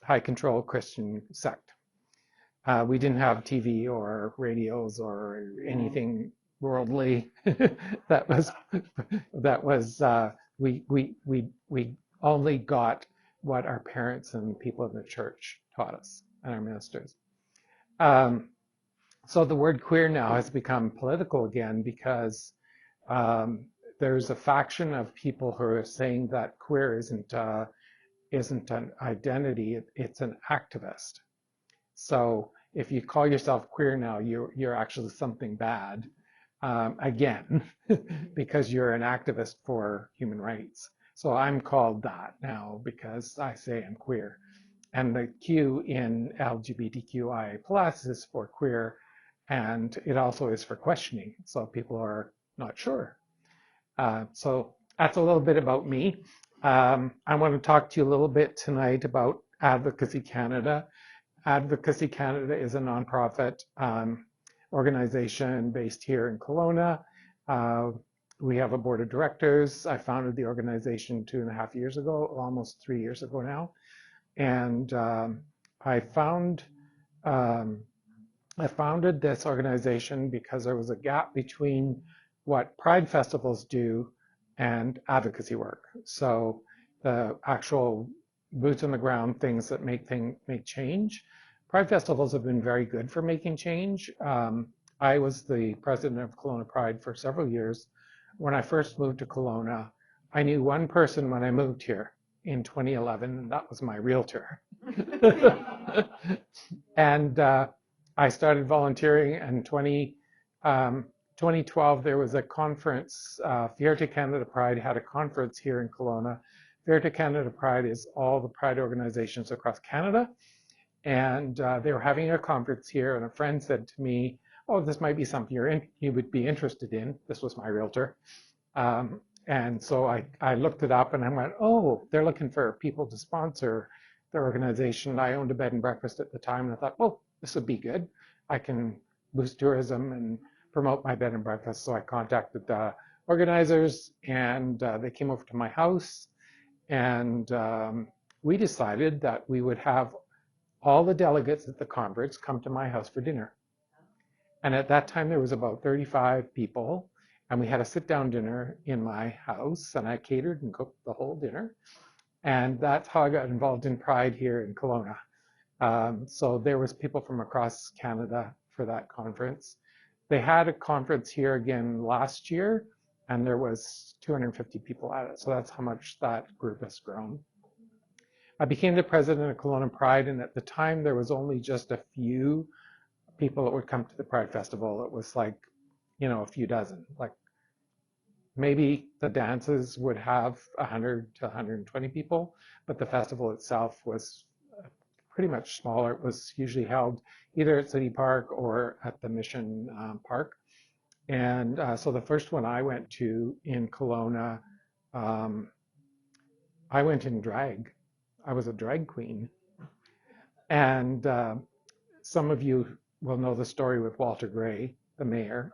high control Christian sect. We didn't have TV or radios or anything worldly. We only got what our parents and people in the church taught us and our ministers. So the word queer now has become political again because there's a faction of people who are saying that queer isn't an identity, it's an activist. So if you call yourself queer now, you're actually something bad, again, because you're an activist for human rights. So I'm called that now because I say I'm queer. And the Q in LGBTQI plus is for queer, and it also is for questioning. So people are not sure. So that's a little bit about me. I want to talk to you a little bit tonight about Advocacy Canada. Advocacy Canada is a nonprofit organization based here in Kelowna. We have a board of directors. I founded the organization 2.5 years ago, almost 3 years ago now. And I founded this organization because there was a gap between what Pride festivals do and advocacy work. So the actual boots on the ground things that make change. Pride festivals have been very good for making change. I was the president of Kelowna Pride for several years. When I first moved to Kelowna, I knew one person when I moved here in 2011, and that was my realtor. And I started volunteering in 2012. There was a conference. Fierté Canada Pride had a conference here in Kelowna. Fierté Canada Pride is all the pride organizations across Canada. And they were having a conference here, and a friend said to me, oh, this might be something you would be interested in. This was my realtor. And so I looked it up and I went, oh, they're looking for people to sponsor their organization. I owned a bed and breakfast at the time, and I thought, well, this would be good. I can boost tourism and promote my bed and breakfast. So I contacted the organizers, and they came over to my house, and we decided that we would have all the delegates at the conference come to my house for dinner. And at that time, there was about 35 people, and we had a sit-down dinner in my house, and I catered and cooked the whole dinner. And that's how I got involved in Pride here in Kelowna. So there was people from across Canada for that conference. They had a conference here again last year, and there was 250 people at it. So that's how much that group has grown. I became the president of Kelowna Pride, and at the time there was only just a few people that would come to the Pride Festival. It was like, a few dozen. Like maybe the dances would have 100 to 120 people, but the festival itself was pretty much smaller. It was usually held either at City Park or at the Mission Park. And so the first one I went to in Kelowna, I went in drag. I was a drag queen. And some of you will know the story with Walter Gray, the mayor.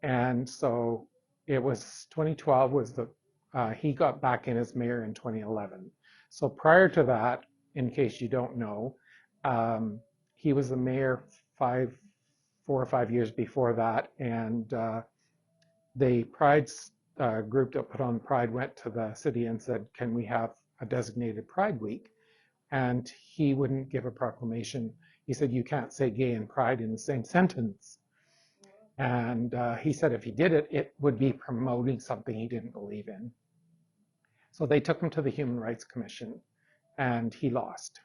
And so it was 2012 was he got back in as mayor in 2011. So prior to that, in case you don't know, he was the mayor 4 or 5 years before that. And the Pride group that put on Pride went to the city and said, can we have a designated Pride week? And he wouldn't give a proclamation. He said, you can't say gay and pride in the same sentence. And he said if he did it, it would be promoting something he didn't believe in. So they took him to the Human Rights Commission, and he lost.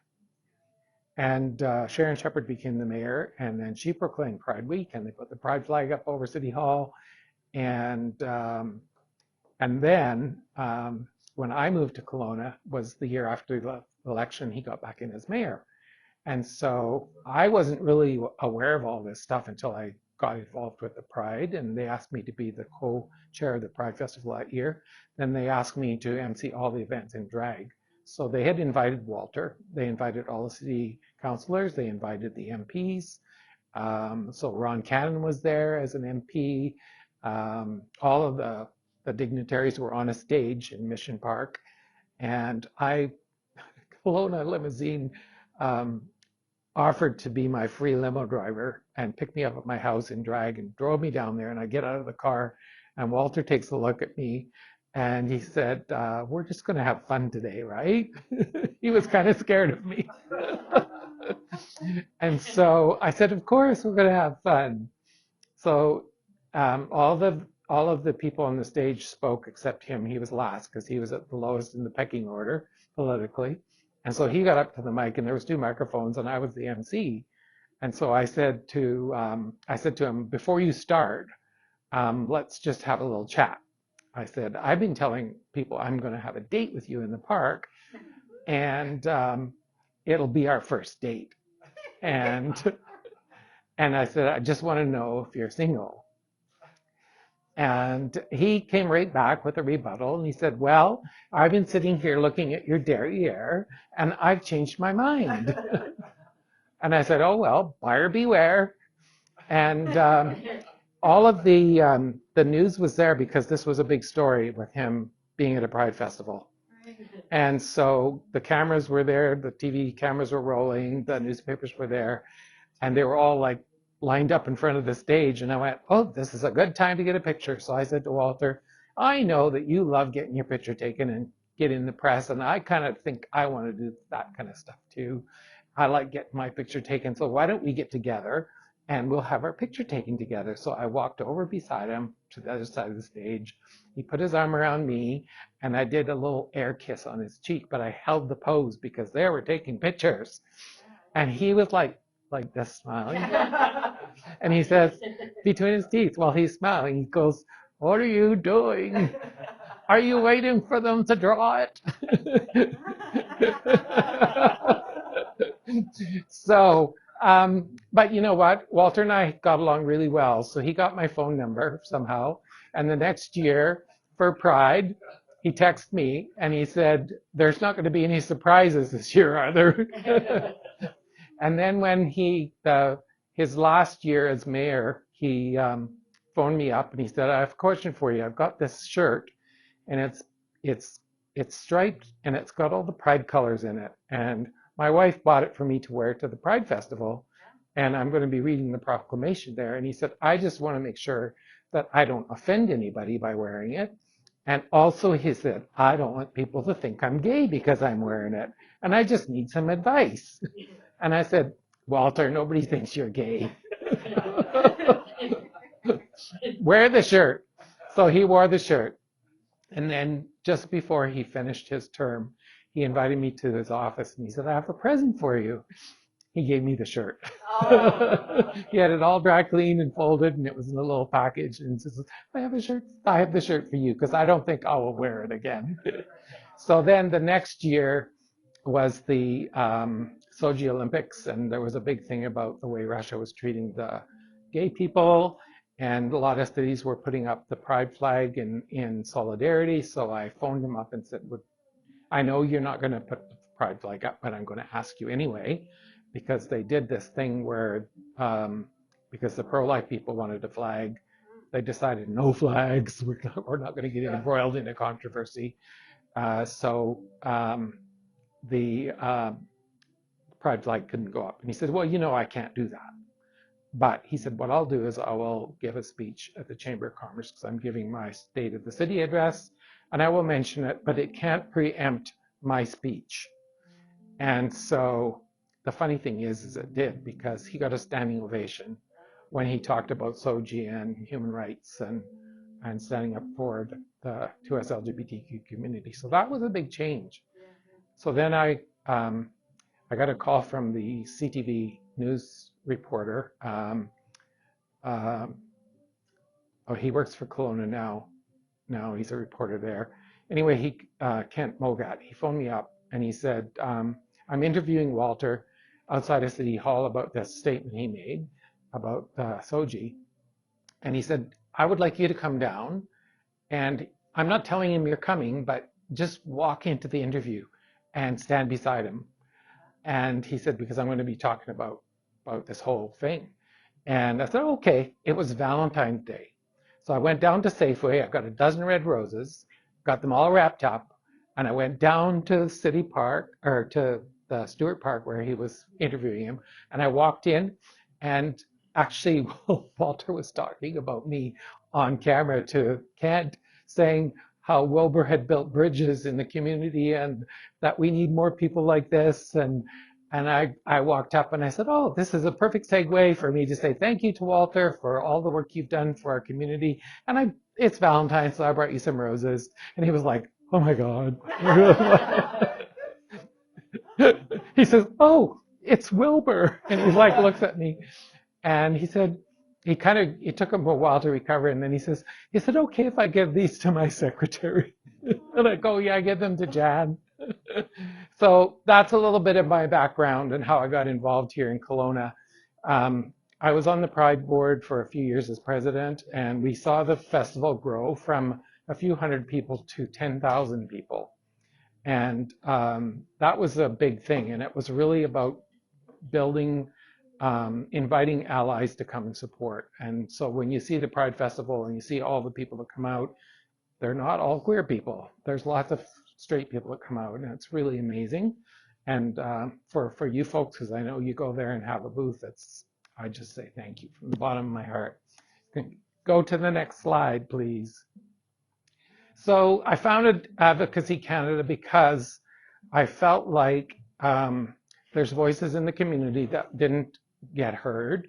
And Sharon Shepherd became the mayor, and then she proclaimed Pride Week, and they put the Pride flag up over City Hall. And then when I moved to Kelowna was the year after the election, he got back in as mayor. And so I wasn't really aware of all this stuff until I got involved with the Pride, and they asked me to be the co-chair of the Pride Festival that year. Then they asked me to MC all the events in drag. So they had invited Walter, they invited all the city councilors, they invited the MPs. So Ron Cannon was there as an MP. All of the dignitaries were on a stage in Mission Park. And Kelowna limousine um, offered to be my free limo driver and picked me up at my house in drag and drove me down there. And I get out of the car, and Walter takes a look at me, and he said, "We're just going to have fun today, right?" He was kind of scared of me. And so I said, "Of course, we're going to have fun." So all of the people on the stage spoke except him. He was last because he was at the lowest in the pecking order politically. And so he got up to the mic, and there was two microphones, and I was the MC. And so I said to him, "Before you start, let's just have a little chat." I said, "I've been telling people I'm going to have a date with you in the park, and it'll be our first date." And and I said, "I just want to know if you're single." And he came right back with a rebuttal, and he said, "Well, I've been sitting here looking at your derriere, and I've changed my mind." And I said, "Oh, well, buyer beware." And all of the news was there because this was a big story with him being at a Pride festival. And so the cameras were there, the TV cameras were rolling, the newspapers were there, and they were all like lined up in front of the stage. And I went, "Oh, this is a good time to get a picture." So I said to Walter, "I know that you love getting your picture taken and getting in the press, and I kind of think I want to do that kind of stuff too. I like getting my picture taken, so why don't we get together and we'll have our picture taken together." So I walked over beside him to the other side of the stage. He put his arm around me, and I did a little air kiss on his cheek, but I held the pose because they were taking pictures. And he was like this, smiling. And he says, between his teeth, while he's smiling, he goes, "What are you doing? Are you waiting for them to draw it?" So, but you know what? Walter and I got along really well. So he got my phone number somehow. And the next year for Pride, he texted me and he said, "There's not going to be any surprises this year, are there?" And then when his last year as mayor, he phoned me up and he said, "I have a question for you. I've got this shirt, and it's striped and it's got all the Pride colors in it. And my wife bought it for me to wear to the Pride Festival, and I'm going to be reading the proclamation there." And he said, "I just want to make sure that I don't offend anybody by wearing it. And also," he said, "I don't want people to think I'm gay because I'm wearing it. And I just need some advice." And I said, "Walter, nobody thinks you're gay. Wear the shirt." So he wore the shirt. And then just before he finished his term, he invited me to his office and he said, "I have a present for you." He gave me the shirt. Oh. He had it all dry cleaned and folded, and it was in a little package. And he says, "I have a shirt. I have the shirt for you because I don't think I will wear it again." So then the next year was the Sochi Olympics, and there was a big thing about the way Russia was treating the gay people, and a lot of cities were putting up the pride flag in solidarity. So I phoned him up and said, "I know you're not going to put the pride flag up, but I'm going to ask you anyway," because they did this thing where, because the pro-life people wanted a flag, they decided no flags. We're not going to get embroiled in a controversy. So the pride flag couldn't go up. And he said, "Well, you know, I can't do that." But he said, "What I'll do is I will give a speech at the Chamber of Commerce because I'm giving my State of the City address, and I will mention it, but it can't preempt my speech." And so the funny thing is it did, because he got a standing ovation when he talked about SOGI and human rights and standing up for the 2S LGBTQ community. So that was a big change. So then I got a call from the CTV news reporter. He works for Kelowna now. Now he's a reporter there. Anyway, Kent Mogat, he phoned me up and he said, "I'm interviewing Walter outside of City Hall about this statement he made about SOGI." And he said, "I would like you to come down, and I'm not telling him you're coming, but just walk into the interview and stand beside him." And he said, "Because I'm going to be talking about this whole thing." And I said, "Okay." It was Valentine's Day. So I went down to Safeway. I got a dozen red roses, got them all wrapped up, and I went down to City Park, or to the Stewart Park where he was interviewing him, and I walked in, and actually Walter was talking about me on camera to Kent, saying how Wilbur had built bridges in the community and that we need more people like this. And I walked up and I said, oh, this is a perfect segue for me to say thank you to Walter for all the work you've done for our community. And it's Valentine's, so I brought you some roses. And he was like, oh my God. He says, oh, it's Wilbur. And he like looks at me and he said, it took him a while to recover. And then he said, okay, if I give these to my secretary. And I go, yeah, give them to Jan. So that's a little bit of my background and how I got involved here in Kelowna. I was on the Pride board for a few years as president, and we saw the festival grow from a few hundred people to 10,000 people. And that was a big thing. And it was really about building, inviting allies to come and support. And so when you see the Pride Festival and you see all the people that come out, they're not all queer people. There's lots of straight people that come out, and it's really amazing. And for you folks, because I know you go there and have a booth, I just say thank you from the bottom of my heart. Go to the next slide, please. So I founded Advocacy Canada because I felt like there's voices in the community that didn't get heard.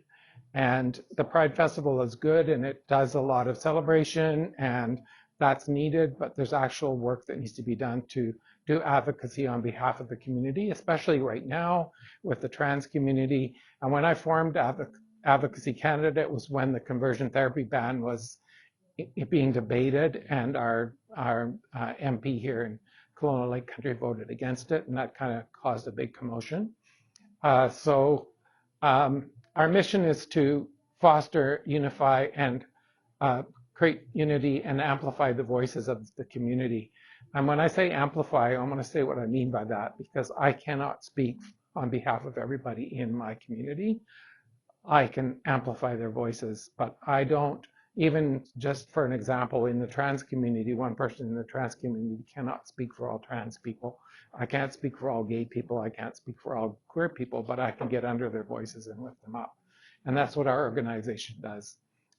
And the Pride Festival is good and it does a lot of celebration and that's needed, but there's actual work that needs to be done to do advocacy on behalf of the community, especially right now with the trans community. And when I formed Advocacy Canada, it was when the conversion therapy ban was being debated, and our MP here in Kelowna Lake Country voted against it, and that kind of caused a big commotion. So our mission is to foster, unify, and create unity and amplify the voices of the community. And when I say amplify, I want to say what I mean by that, because I cannot speak on behalf of everybody in my community. I can amplify their voices, but I don't. Even just for an example, in the trans community, one person in the trans community cannot speak for all trans people. I can't speak for all gay people. I can't speak for all queer people, but I can get under their voices and lift them up. And that's what our organization does.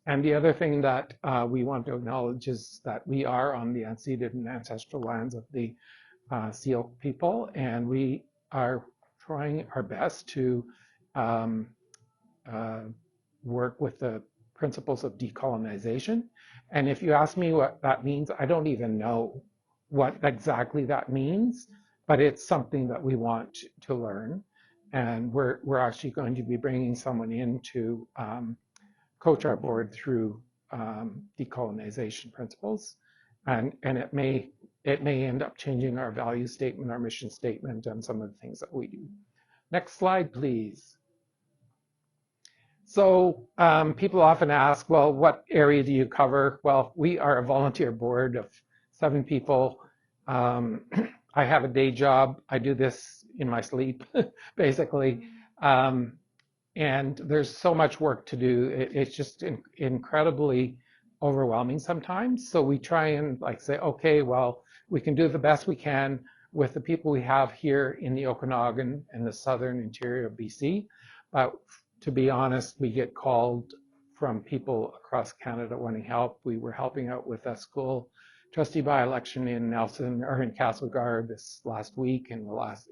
And the other thing that we want to acknowledge is that we are on the unceded and ancestral lands of the Seal people, and we are trying our best to work with the principles of decolonization. And if you ask me what that means, I don't even know what exactly that means, but it's something that we want to learn. And we're actually going to be bringing someone in to coach our board through decolonization principles. And it may end up changing our value statement, our mission statement, and some of the things that we do. Next slide, please. So people often ask, well, what area do you cover? Well, we are a volunteer board of 7 people. I have a day job. I do this in my sleep, basically. And there's so much work to do. It's just incredibly overwhelming sometimes. So we try and say, okay, well, we can do the best we can with the people we have here in the Okanagan and the southern interior of BC. But to be honest, we get called from people across Canada wanting help. We were helping out with a school trustee by-election in Nelson or in Castlegar this last week in the last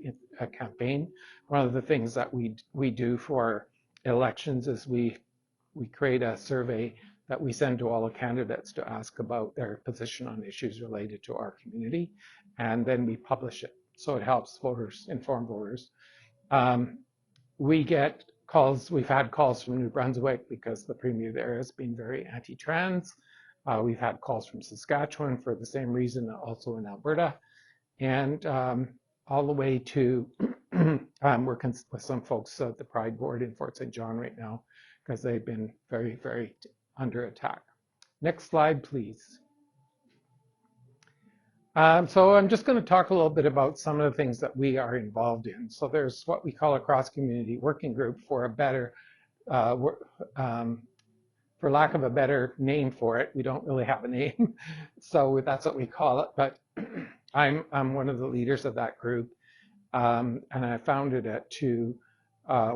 campaign. One of the things that we do for elections is we create a survey that we send to all the candidates to ask about their position on issues related to our community, and then we publish it. So it helps voters, inform voters. We get calls, we've had calls from New Brunswick because the premier there has been very anti-trans. We've had calls from Saskatchewan for the same reason, also in Alberta. And all the way to, I'm working with some folks at the Pride Board in Fort St. John right now because they've been very, very under attack. Next slide, please. So I'm just going to talk a little bit about some of the things that we are involved in. So there's what we call a cross-community working group for a better, for lack of a better name for it. We don't really have a name, so that's what we call it. But I'm one of the leaders of that group. and I founded it to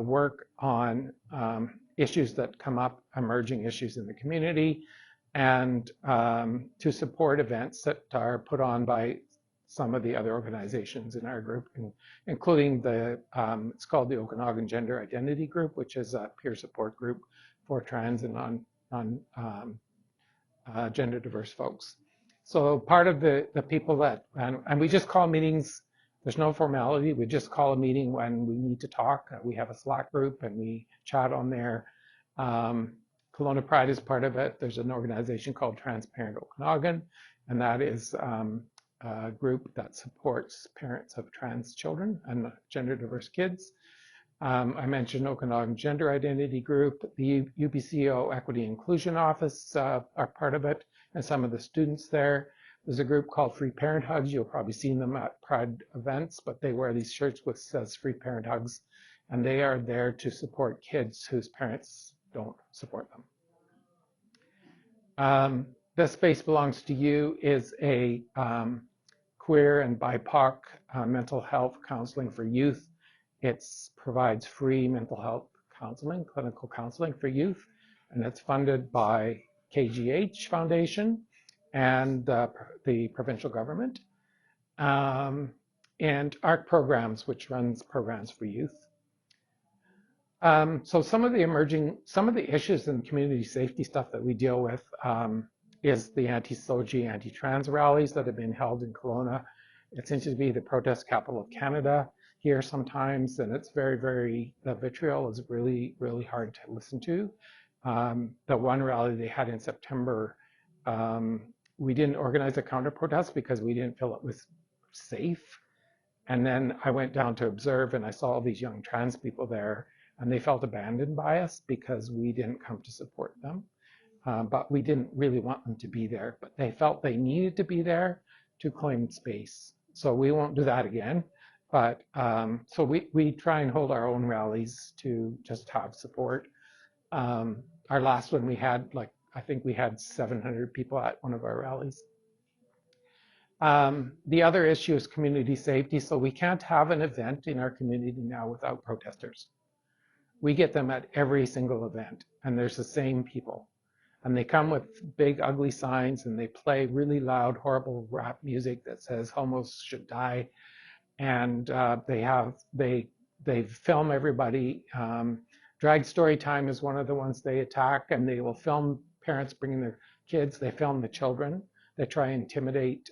work on issues that come up, emerging issues in the community, and to support events that are put on by some of the other organizations in our group, including it's called the Okanagan Gender Identity Group, which is a peer support group for trans and gender diverse folks. So part of the people that, and we just call meetings, there's no formality, we just call a meeting when we need to talk. We have a Slack group and we chat on there. Kelowna Pride is part of it. There's an organization called Transparent Okanagan, and that is a group that supports parents of trans children and gender diverse kids. I mentioned Okanagan Gender Identity Group, the UBCO Equity Inclusion Office are part of it, and some of the students there. There's a group called Free Parent Hugs. You'll probably seen them at Pride events, but they wear these shirts which says Free Parent Hugs, and they are there to support kids whose parents don't support them. This Space Belongs to You is a queer and BIPOC mental health counseling for youth. It provides free mental health counseling, clinical counseling for youth, and it's funded by KGH Foundation and the provincial government, and ARC Programs, which runs programs for youth. So some of the issues in community safety stuff that we deal with is the anti-SOGI, anti-trans rallies that have been held in Kelowna. It seems to be the protest capital of Canada here sometimes, and it's the vitriol is really, really hard to listen to. The one rally they had in September, we didn't organize a counter protest because we didn't feel it was safe. And then I went down to observe and I saw all these young trans people there, and they felt abandoned by us because we didn't come to support them. But we didn't really want them to be there, but they felt they needed to be there to claim space. So we won't do that again. But so we try and hold our own rallies to just have support. Our last one we had, I think we had 700 people at one of our rallies. The other issue is community safety. So we can't have an event in our community now without protesters. We get them at every single event, and there's the same people. And they come with big, ugly signs, and they play really loud, horrible rap music that says homos should die. And they film everybody. Drag Story Time is one of the ones they attack, and they will film parents bringing their kids. They film the children. They try and intimidate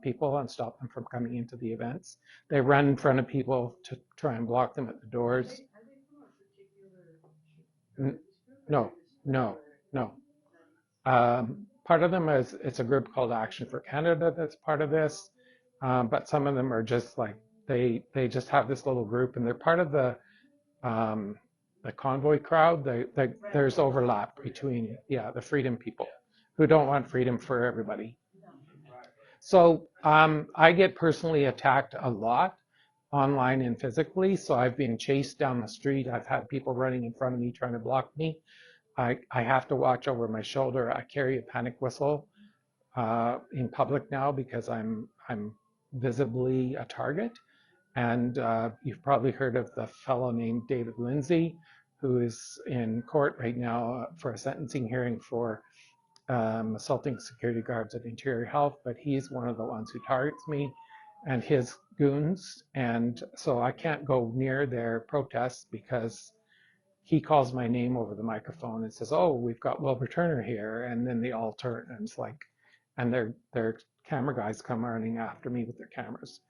people and stop them from coming into the events. They run in front of people to try and block them at the doors. No. Part of them is, it's a group called Action for Canada that's part of this, but some of them are just like, they just have this little group, and they're part of the convoy crowd. There's overlap between, the freedom people who don't want freedom for everybody. So I get personally attacked a lot online and physically. So I've been chased down the street. I've had people running in front of me trying to block me. I have to watch over my shoulder. I carry a panic whistle in public now because I'm visibly a target. And you've probably heard of the fellow named David Lindsay, who is in court right now for a sentencing hearing for assaulting security guards at Interior Health, but he's one of the ones who targets me and his goons. And so I can't go near their protests because he calls my name over the microphone and says, "Oh, we've got Wilbur Turner here." And then they all turn, and it's like, and their camera guys come running after me with their cameras.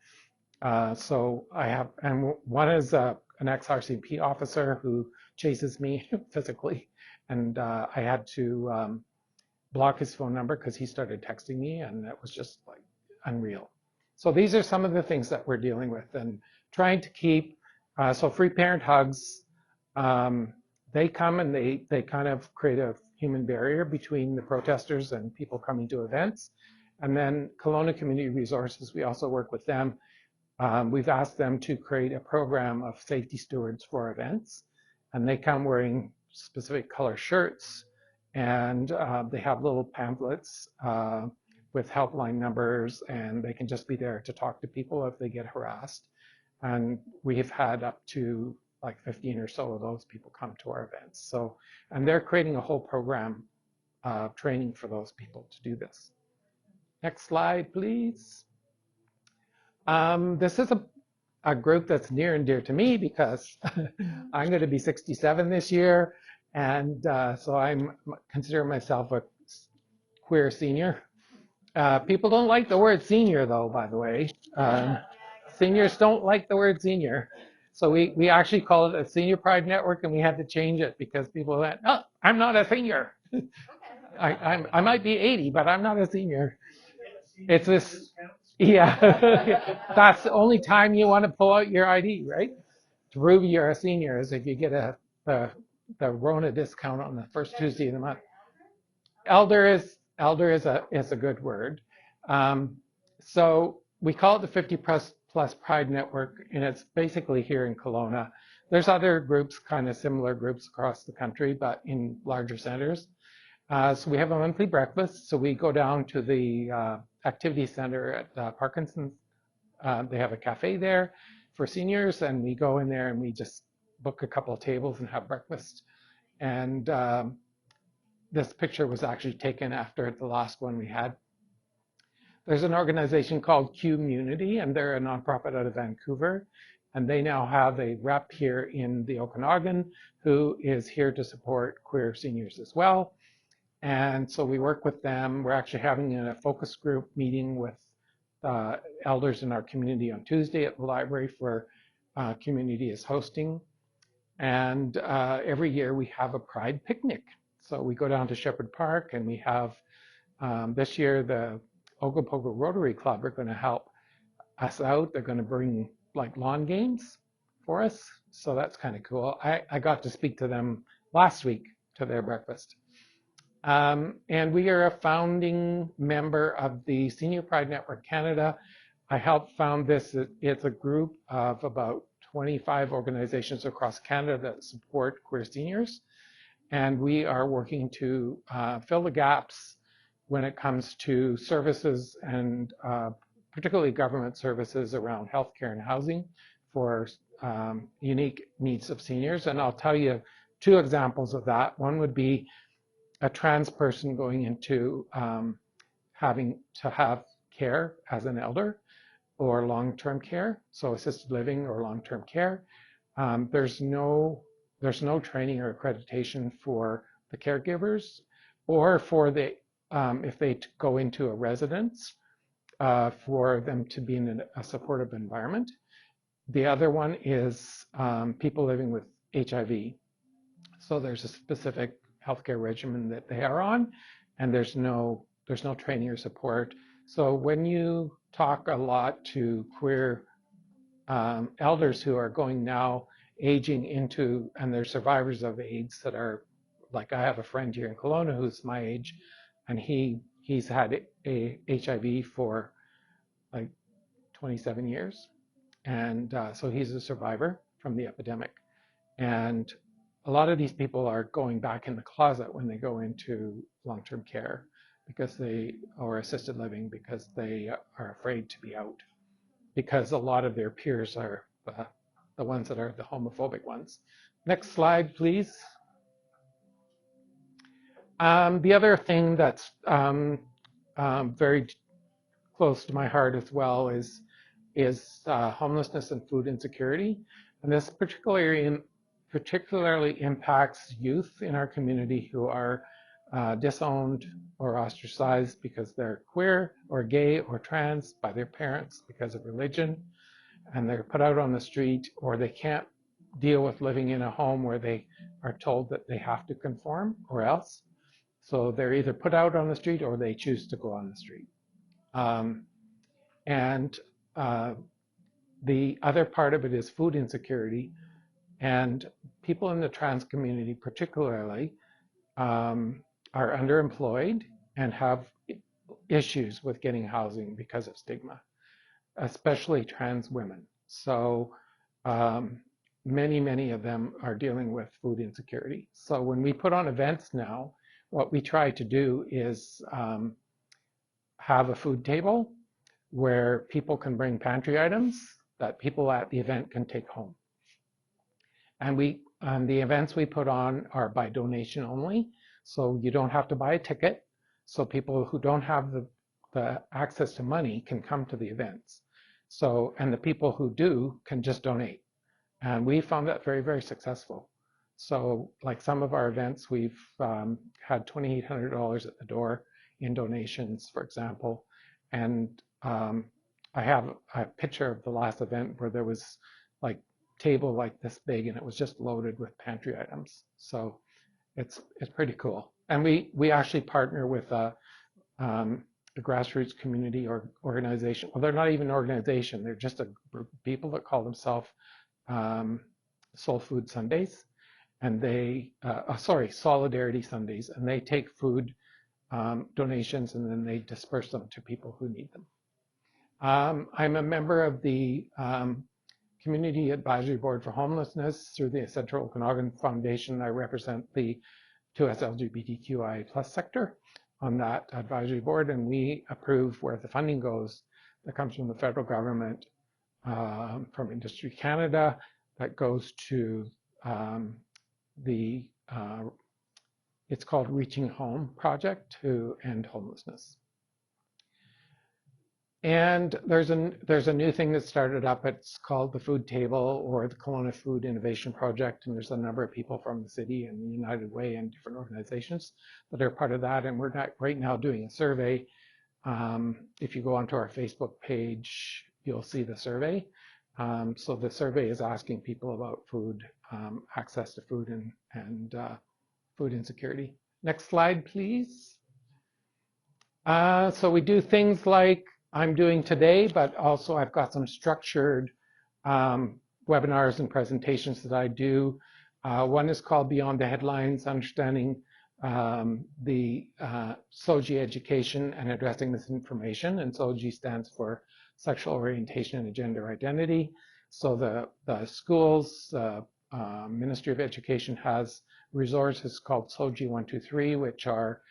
So I have, and one is an ex-RCMP officer who chases me physically, and I had to block his phone number because he started texting me, and that was just like unreal. So these are some of the things that we're dealing with and trying to keep. So Free Parent Hugs, they come and they kind of create a human barrier between the protesters and people coming to events. And then Kelowna Community Resources, we also work with them. We've asked them to create a program of safety stewards for events, and they come wearing specific color shirts, and they have little pamphlets with helpline numbers, and they can just be there to talk to people if they get harassed. And we've had up to like 15 or so of those people come to our events. So, and they're creating a whole program training for those people to do this. Next slide, please. This is a group that's near and dear to me because I'm going to be 67 this year, and so I'm consider myself a queer senior. People don't like the word senior, though, by the way. Seniors don't like the word senior. So we actually call it a Senior Pride Network, and we had to change it because people went, oh, I'm not a senior. I might be 80, but I'm not a senior. It's this, yeah, that's the only time you want to pull out your ID, right? To prove you're a senior is if you get the Rona discount on the first Tuesday of the month. Elder is a good word. So we call it the 50 plus Pride Network, and it's basically here in Kelowna. There's other groups, kind of similar groups across the country, but in larger centers. So we have a monthly breakfast. So we go down to the activity center at Parkinson's. They have a cafe there for seniors, and we go in there and we just book a couple of tables and have breakfast. And this picture was actually taken after the last one we had. There's an organization called Community, and they're a nonprofit out of Vancouver. And they now have a rep here in the Okanagan who is here to support queer seniors as well. And so we work with them. We're actually having a focus group meeting with elders in our community on Tuesday at the library for Community is hosting. And every year we have a Pride picnic. So we go down to Shepherd Park, and we have, this year, the Ogopogo Rotary Club are going to help us out. They're going to bring like lawn games for us. So that's kind of cool. I got to speak to them last week to their breakfast. And we are a founding member of the Senior Pride Network Canada. I helped found this. It's a group of about 25 organizations across Canada that support queer seniors. And we are working to fill the gaps when it comes to services and particularly government services around healthcare and housing for unique needs of seniors. And I'll tell you two examples of that. One would be a trans person going into having to have care as an elder or long-term care, so assisted living or long-term care. There's no training or accreditation for the caregivers or for the if they go into a residence for them to be in a supportive environment. The other one is people living with HIV. So there's a specific healthcare regimen that they are on, and there's no training or support. So when you talk a lot to queer elders who are going now aging into, and they're survivors of AIDS that are, like I have a friend here in Kelowna who's my age, and he's had HIV for like 27 years. And so he's a survivor from the epidemic. And a lot of these people are going back in the closet when they go into long-term care because or assisted living because they are afraid to be out, because a lot of their peers are the ones that are the homophobic ones. Next slide, please. The other thing that's very close to my heart as well is homelessness and food insecurity. And this particularly impacts youth in our community who are disowned or ostracized because they're queer or gay or trans by their parents because of religion, and they're put out on the street, or they can't deal with living in a home where they are told that they have to conform or else. So they're either put out on the street or they choose to go on the street. The other part of it is food insecurity, and people in the trans community particularly are underemployed and have issues with getting housing because of stigma, especially trans women. So many of them are dealing with food insecurity. So when we put on events now, what we try to do is have a food table where people can bring pantry items that people at the event can take home. And the events we put on are by donation only, so you don't have to buy a ticket. So people who don't have the access to money can come to the events. So, and the people who do can just donate. And we found that very, very successful. So like some of our events, we've had $2,800 at the door in donations, for example. And I have a picture of the last event where there was like table like this big and it was just loaded with pantry items. So it's pretty cool. And we actually partner with a grassroots community or organization. Well, they're not even an organization. They're just a group of people that call themselves Soul Food Sundays, and they, Solidarity Sundays, and they take food donations and then they disperse them to people who need them. I'm a member of the Community Advisory Board for Homelessness through the Central Okanagan Foundation. I represent the 2S LGBTQI+ sector on that advisory board, and we approve where the funding goes that comes from the federal government, from Industry Canada, that goes to it's called Reaching Home Project to end homelessness. And there's a new thing that started up. It's called the Food Table or the Kelowna Food Innovation Project. And there's a number of people from the city and the United Way and different organizations that are part of that. And we're right now doing a survey. If you go onto our Facebook page, you'll see the survey. So the survey is asking people about food, access to food and food insecurity. Next slide, please. So we do things like I'm doing today, but also I've got some structured webinars and presentations that I do. One is called Beyond the Headlines, Understanding the SOGI Education and Addressing Misinformation. And SOGI stands for Sexual Orientation and Gender Identity. So the schools, Ministry of Education has resources called SOGI 123, which are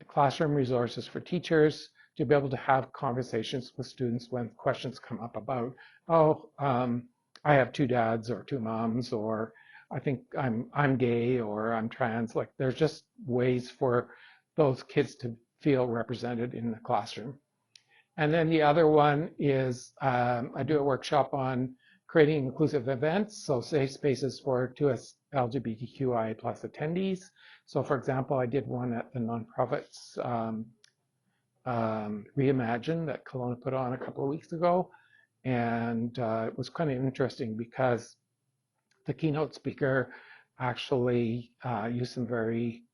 classroom resources for teachers to be able to have conversations with students when questions come up about, I have two dads or two moms, or I think I'm gay or I'm trans. Like there's just ways for those kids to feel represented in the classroom. And then the other one is I do a workshop on creating inclusive events, so safe spaces for 2S LGBTQI+ attendees. So for example, I did one at the Nonprofits Reimagine that Kelowna put on a couple of weeks ago. And it was kind of interesting because the keynote speaker actually used some very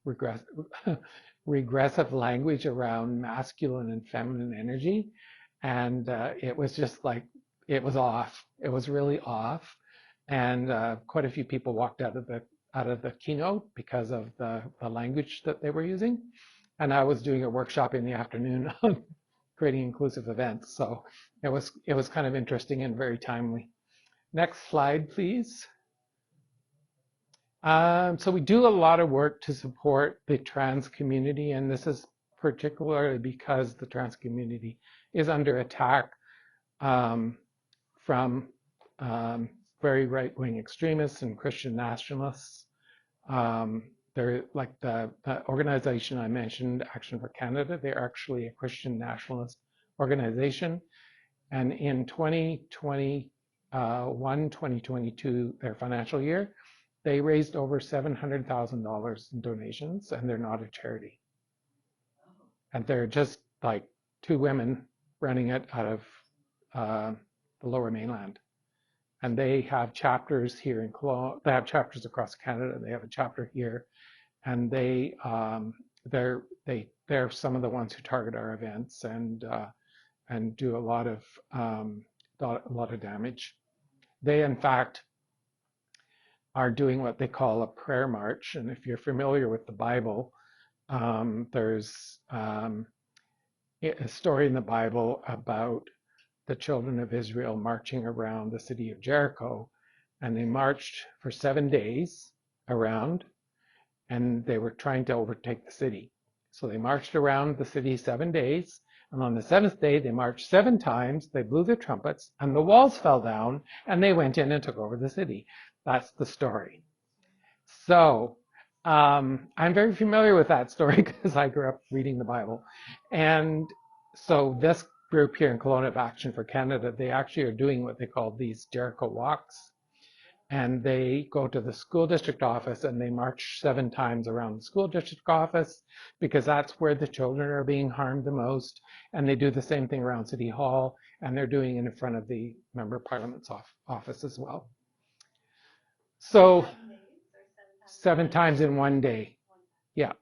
regressive language around masculine and feminine energy. And it was just like, it was off. It was really off. And quite a few people walked out of the keynote because of the language that they were using. And I was doing a workshop in the afternoon on creating inclusive events. So it was kind of interesting and very timely. Next slide, please. So we do a lot of work to support the trans community, and this is particularly because the trans community is under attack from very right-wing extremists and Christian nationalists. They're like the organization I mentioned, Action for Canada. They're actually a Christian nationalist organization. And in 2021-2022, their financial year, they raised over $700,000 in donations, and they're not a charity. And they're just like two women running it out of the Lower Mainland. And they have chapters here in Kelowna. They have chapters across Canada. They have a chapter here, and they're some of the ones who target our events and do a lot of damage. They, in fact, are doing what they call a prayer march. And if you're familiar with the Bible, there's a story in the Bible about the children of Israel marching around the city of Jericho, and they marched for 7 days around, and they were trying to overtake the city. So they marched around the city 7 days, And on the seventh day, they marched 7 times, they blew their trumpets, and the walls fell down, and they went in and took over the city. That's the story. So I'm very familiar with that story because I grew up reading the Bible. And so this group here in Kelowna of Action for Canada, they actually are doing what they call these Jericho walks. And they go to the school district office and they march 7 times around the school district office because that's where the children are being harmed the most. And they do the same thing around City Hall, and they're doing it in front of the Member of Parliament's office as well. So 7 times in one day. Yeah.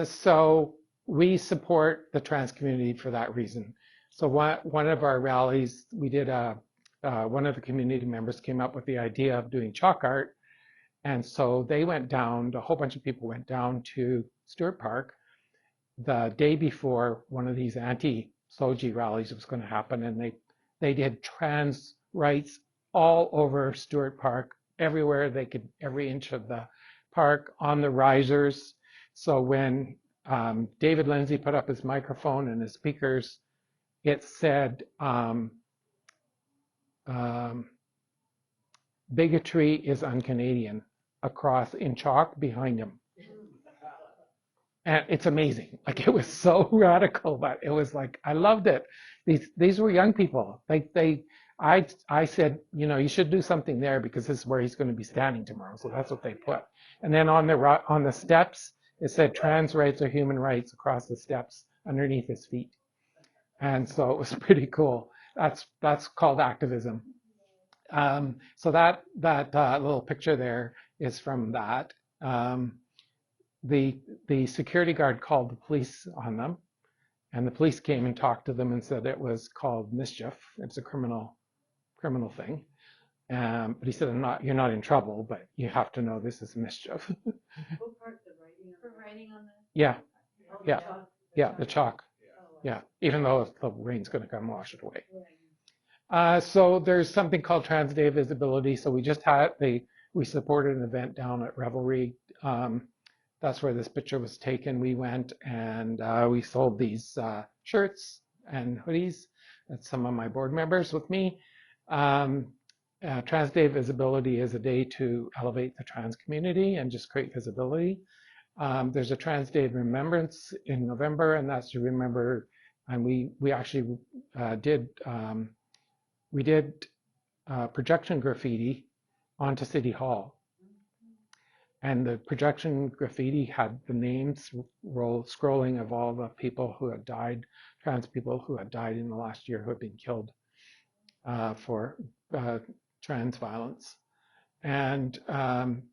So we support the trans community for that reason. So one of our rallies, we did one of the community members came up with the idea of doing chalk art. And so they went down, a whole bunch of people went down to Stewart Park the day before one of these anti-SOGI rallies was going to happen. And they did trans rights all over Stewart Park, everywhere they could, every inch of the park, on the risers. So when David Lindsay put up his microphone and his speakers, it said, bigotry is un-Canadian across in chalk behind him. And it's amazing. Like, it was so radical, but it was like, I loved it. These were young people. I said, you know, you should do something there because this is where he's going to be standing tomorrow. So that's what they put. And then on the steps, it said trans rights are human rights across the steps underneath his feet. And so it was pretty cool. That's called activism. So that little picture there is from that. The security guard called the police on them, and the police came and talked to them and said it was called mischief. It's a criminal thing. But he said, you're not in trouble, but you have to know this is mischief. What part, the writing on the? Yeah, Oh, yeah, the chalk. yeah, the chalk. Yeah, even though the rain's going to come wash it away. So there's something called Trans Day Visibility. So we just had we supported an event down at Revelry. That's where this picture was taken. We went and we sold these shirts and hoodies. That's some of my board members with me. Trans Day Visibility is a day to elevate the trans community and just create visibility. There's a Trans Day of Remembrance in November, and that's to remember. And we actually did projection graffiti onto City Hall. And the projection graffiti had the names scrolling of all the people who had died, trans people who had died in the last year who had been killed for trans violence. And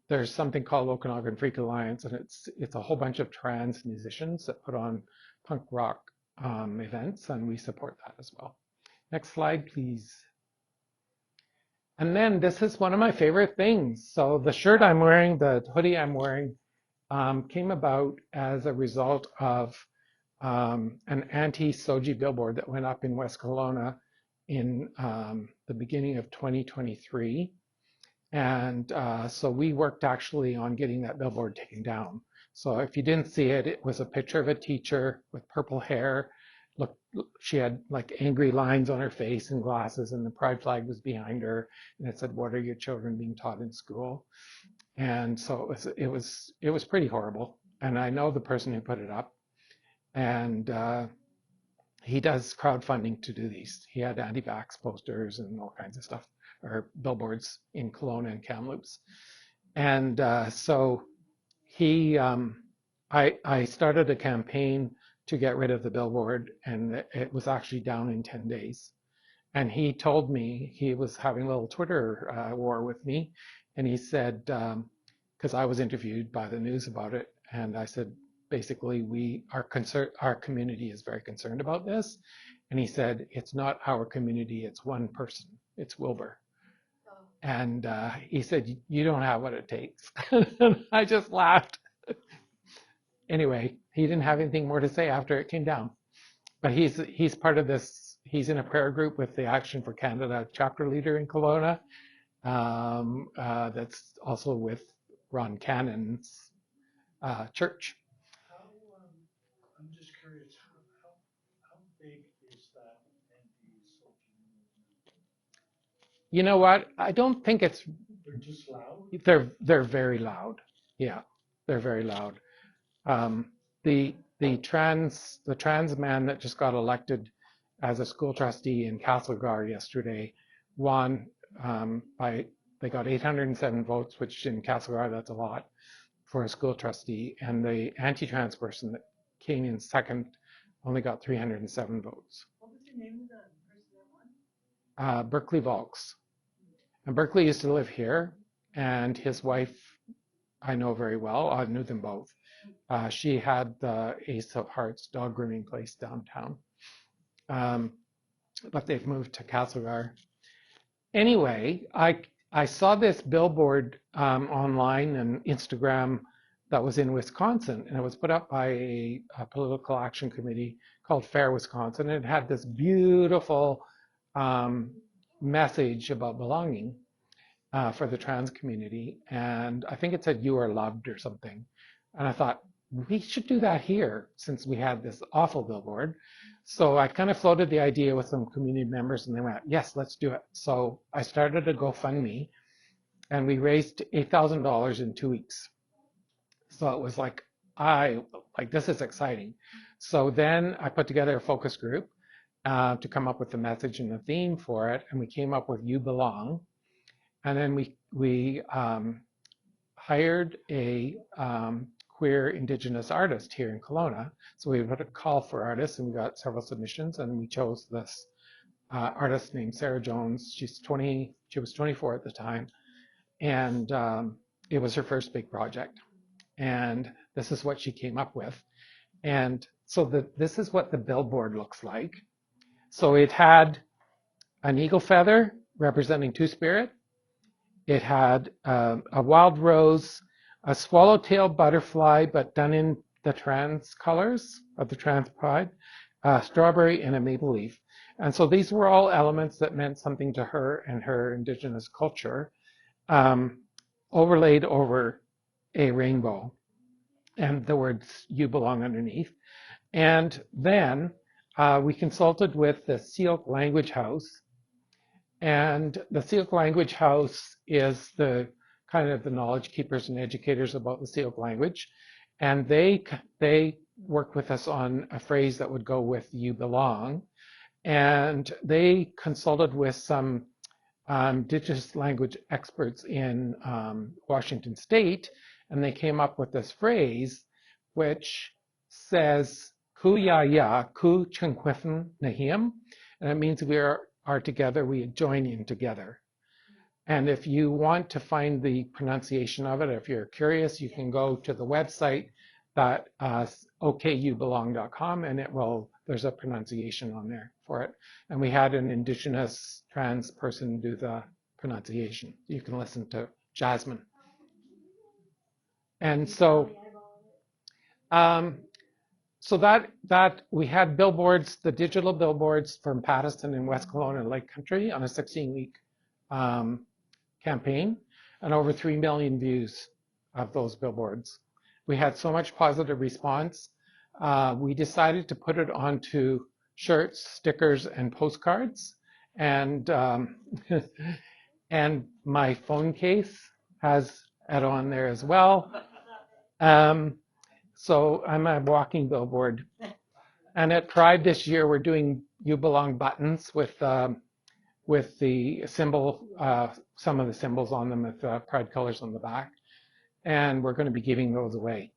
there's something called Okanagan Freak Alliance, and it's a whole bunch of trans musicians that put on punk rock events, and we support that as well. Next slide, please. And then this is one of my favorite things. So the shirt I'm wearing, the hoodie I'm wearing, came about as a result of an anti-SOGI billboard that went up in West Kelowna in the beginning of 2023. And so we worked actually on getting that billboard taken down. So if you didn't see it, it was a picture of a teacher with purple hair. Look, she had like angry lines on her face and glasses, and the pride flag was behind her, and it said, "What are your children being taught in school?" And so it was pretty horrible. And I know the person who put it up, and he does crowdfunding to do these. He had anti-vax posters and all kinds of stuff, or billboards in Kelowna and Kamloops. And so I started a campaign to get rid of the billboard, and it was actually down in 10 days. And he told me, he was having a little Twitter war with me, and he said, because I was interviewed by the news about it, and I said, basically, our community is very concerned about this. And he said, it's not our community, it's one person, it's Wilbur. And he said, you don't have what it takes. And I just laughed. Anyway, he didn't have anything more to say after it came down. But he's part of this, he's in a prayer group with the Action for Canada chapter leader in Kelowna. That's also with Ron Cannon's church. I'm just curious, You know what? I don't think it's. They're just loud. They're very loud. Yeah, they're very loud. Um, the trans man that just got elected as a school trustee in Castlegar yesterday won by they got 807 votes, which in Castlegar that's a lot for a school trustee, and the anti-trans person that came in second only got 307 votes. What was the name of the person that won? Berkeley Volks. And Berkeley used to live here, and his wife I know very well. I knew them both. She had the Ace of Hearts dog grooming place downtown, but they've moved to Castlegar. Anyway, I saw this billboard online and Instagram that was in Wisconsin, and it was put up by a political action committee called Fair Wisconsin. And it had this beautiful message about belonging for the trans community, and I think it said "You are loved" or something. And I thought we should do that here since we had this awful billboard. So I kind of floated the idea with some community members, and they went, "Yes, let's do it." So I started a GoFundMe, and we raised $8,000 in 2 weeks. So it was like, this is exciting. So then I put together a focus group to come up with the message and the theme for it, and we came up with "You Belong." And then we hired a queer Indigenous artist here in Kelowna. So we put a call for artists, and we got several submissions, and we chose this artist named Sarah Jones. She was 24 at the time, and it was her first big project. And this is what she came up with. And so this is what the billboard looks like. So it had an eagle feather representing Two-Spirit. It had a wild rose, a swallowtail butterfly, but done in the trans colors of the trans pride, a strawberry, and a maple leaf. And so these were all elements that meant something to her and her Indigenous culture, overlaid over a rainbow, and the words "You Belong" underneath. And then we consulted with the Syilx Language House. And the Syilx Language House is the kind of the knowledge keepers and educators about the Syilx language. And they worked with us on a phrase that would go with "You Belong." And they consulted with some Indigenous language experts in Washington State, and they came up with this phrase, which says "Ku ya ya, ku chinquithin nahim," and it means we are together, we join in together. And if you want to find the pronunciation of it, if you're curious, you can go to the website that okyubelong.com, and there's a pronunciation on there for it. And we had an Indigenous trans person do the pronunciation. You can listen to Jasmine. And so that we had billboards, the digital billboards from Pattison in West Kelowna and Lake Country on a 16-week campaign, and over 3 million views of those billboards. We had so much positive response. We decided to put it onto shirts, stickers, and postcards. And and my phone case has it on there as well. So I'm a walking billboard. And at Pride this year, we're doing "You Belong" buttons with the symbol, some of the symbols on them with Pride colors on the back. And we're going to be giving those away.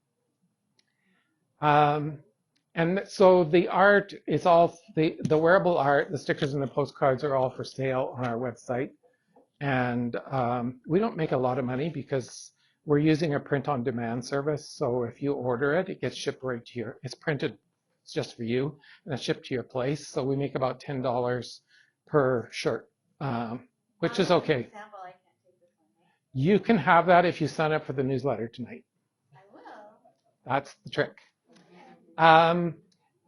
And so the art is all, the wearable art, the stickers and the postcards are all for sale on our website. And we don't make a lot of money because we're using a print-on-demand service. So if you order it, it gets shipped right to it's printed, it's just for you, and it's shipped to your place. So we make about $10 per shirt, which is okay. You can have that if you sign up for the newsletter tonight. I will. That's the trick.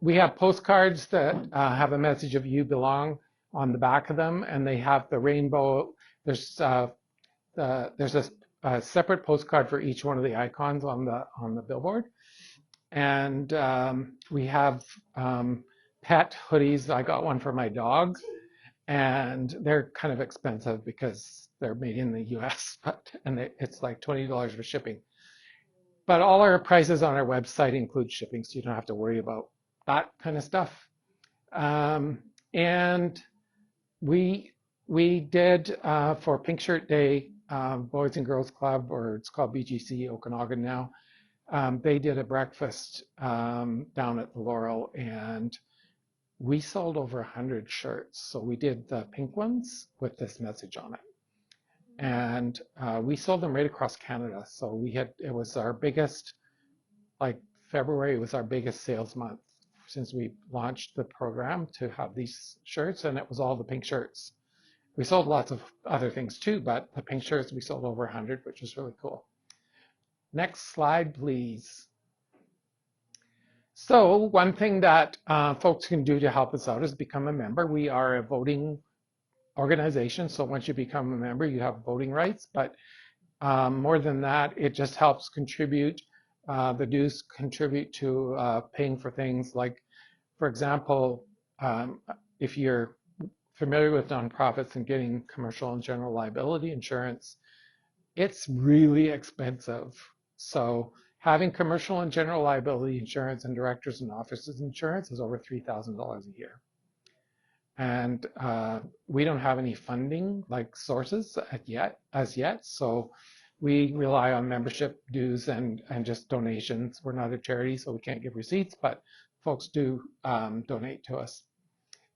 We have postcards that have a message of "You Belong" on the back of them, and they have the rainbow. There's a separate postcard for each one of the icons on the billboard, and we have pet hoodies. I got one for my dog, and they're kind of expensive because they're made in the US, and it's like $20 for shipping. But all our prices on our website include shipping, so you don't have to worry about that kind of stuff. Um, and we we did for Pink Shirt Day, Boys and Girls Club, or it's called BGC Okanagan now. They did a breakfast down at the Laurel, and we sold over 100 shirts. So we did the pink ones with this message on it, and we sold them right across Canada. So it was our biggest, like February was our biggest sales month since we launched the program to have these shirts, and it was all the pink shirts. We sold lots of other things too, but the pink shirts we sold over 100, which was really cool. Next slide, please. So one thing that folks can do to help us out is become a member. We are a voting organization, so once you become a member, you have voting rights. But more than that, it just helps contribute. The dues contribute to paying for things like, for example, if you're familiar with nonprofits and getting commercial and general liability insurance, it's really expensive. So having commercial and general liability insurance and directors and officers insurance is over $3,000 a year. And we don't have any funding like sources as yet. So we rely on membership dues and just donations. We're not a charity, so we can't give receipts, but folks do donate to us.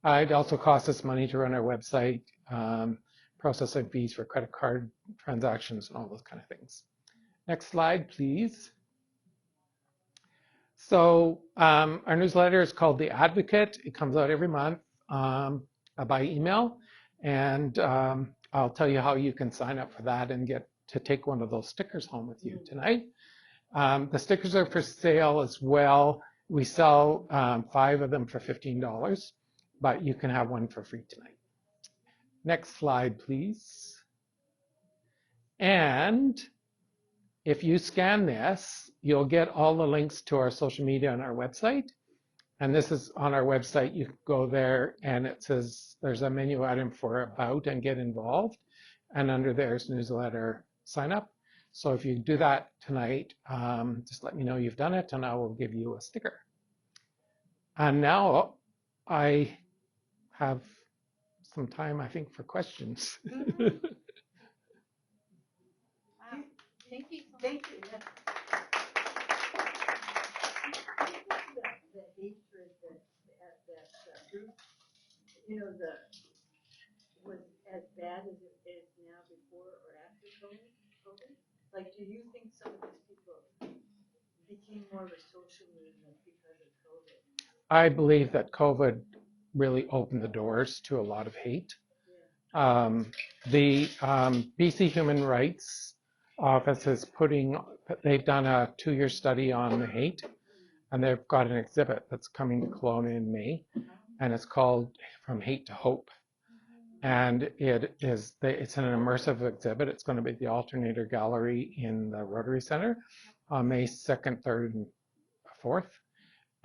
It also costs us money to run our website, processing fees for credit card transactions and all those kind of things. Next slide, please. So our newsletter is called The Advocate. It comes out every month by email. And I'll tell you how you can sign up for that and get to take one of those stickers home with you tonight. The stickers are for sale as well. We sell 5 of them for $15, but you can have one for free tonight. Next slide, please. And if you scan this, you'll get all the links to our social media on our website. And this is on our website. You go there and it says there's a menu item for About and Get Involved. And under there's newsletter sign up. So if you do that tonight, just let me know you've done it and I will give you a sticker. And now I have some time, I think, for questions. Thank you. Thank you. The hatred that group, was as bad as it is now before or after COVID? Like, do you think some of these people became more of a social movement because of COVID? I believe that COVID really opened the doors to a lot of hate. The BC Human Rights Office is they've done a 2-year study on the hate, and they've got an exhibit that's coming to Kelowna in May, and it's called From Hate to Hope. And it's an immersive exhibit. It's going to be at the Alternator Gallery in the Rotary Center on May 2nd, 3rd, and 4th.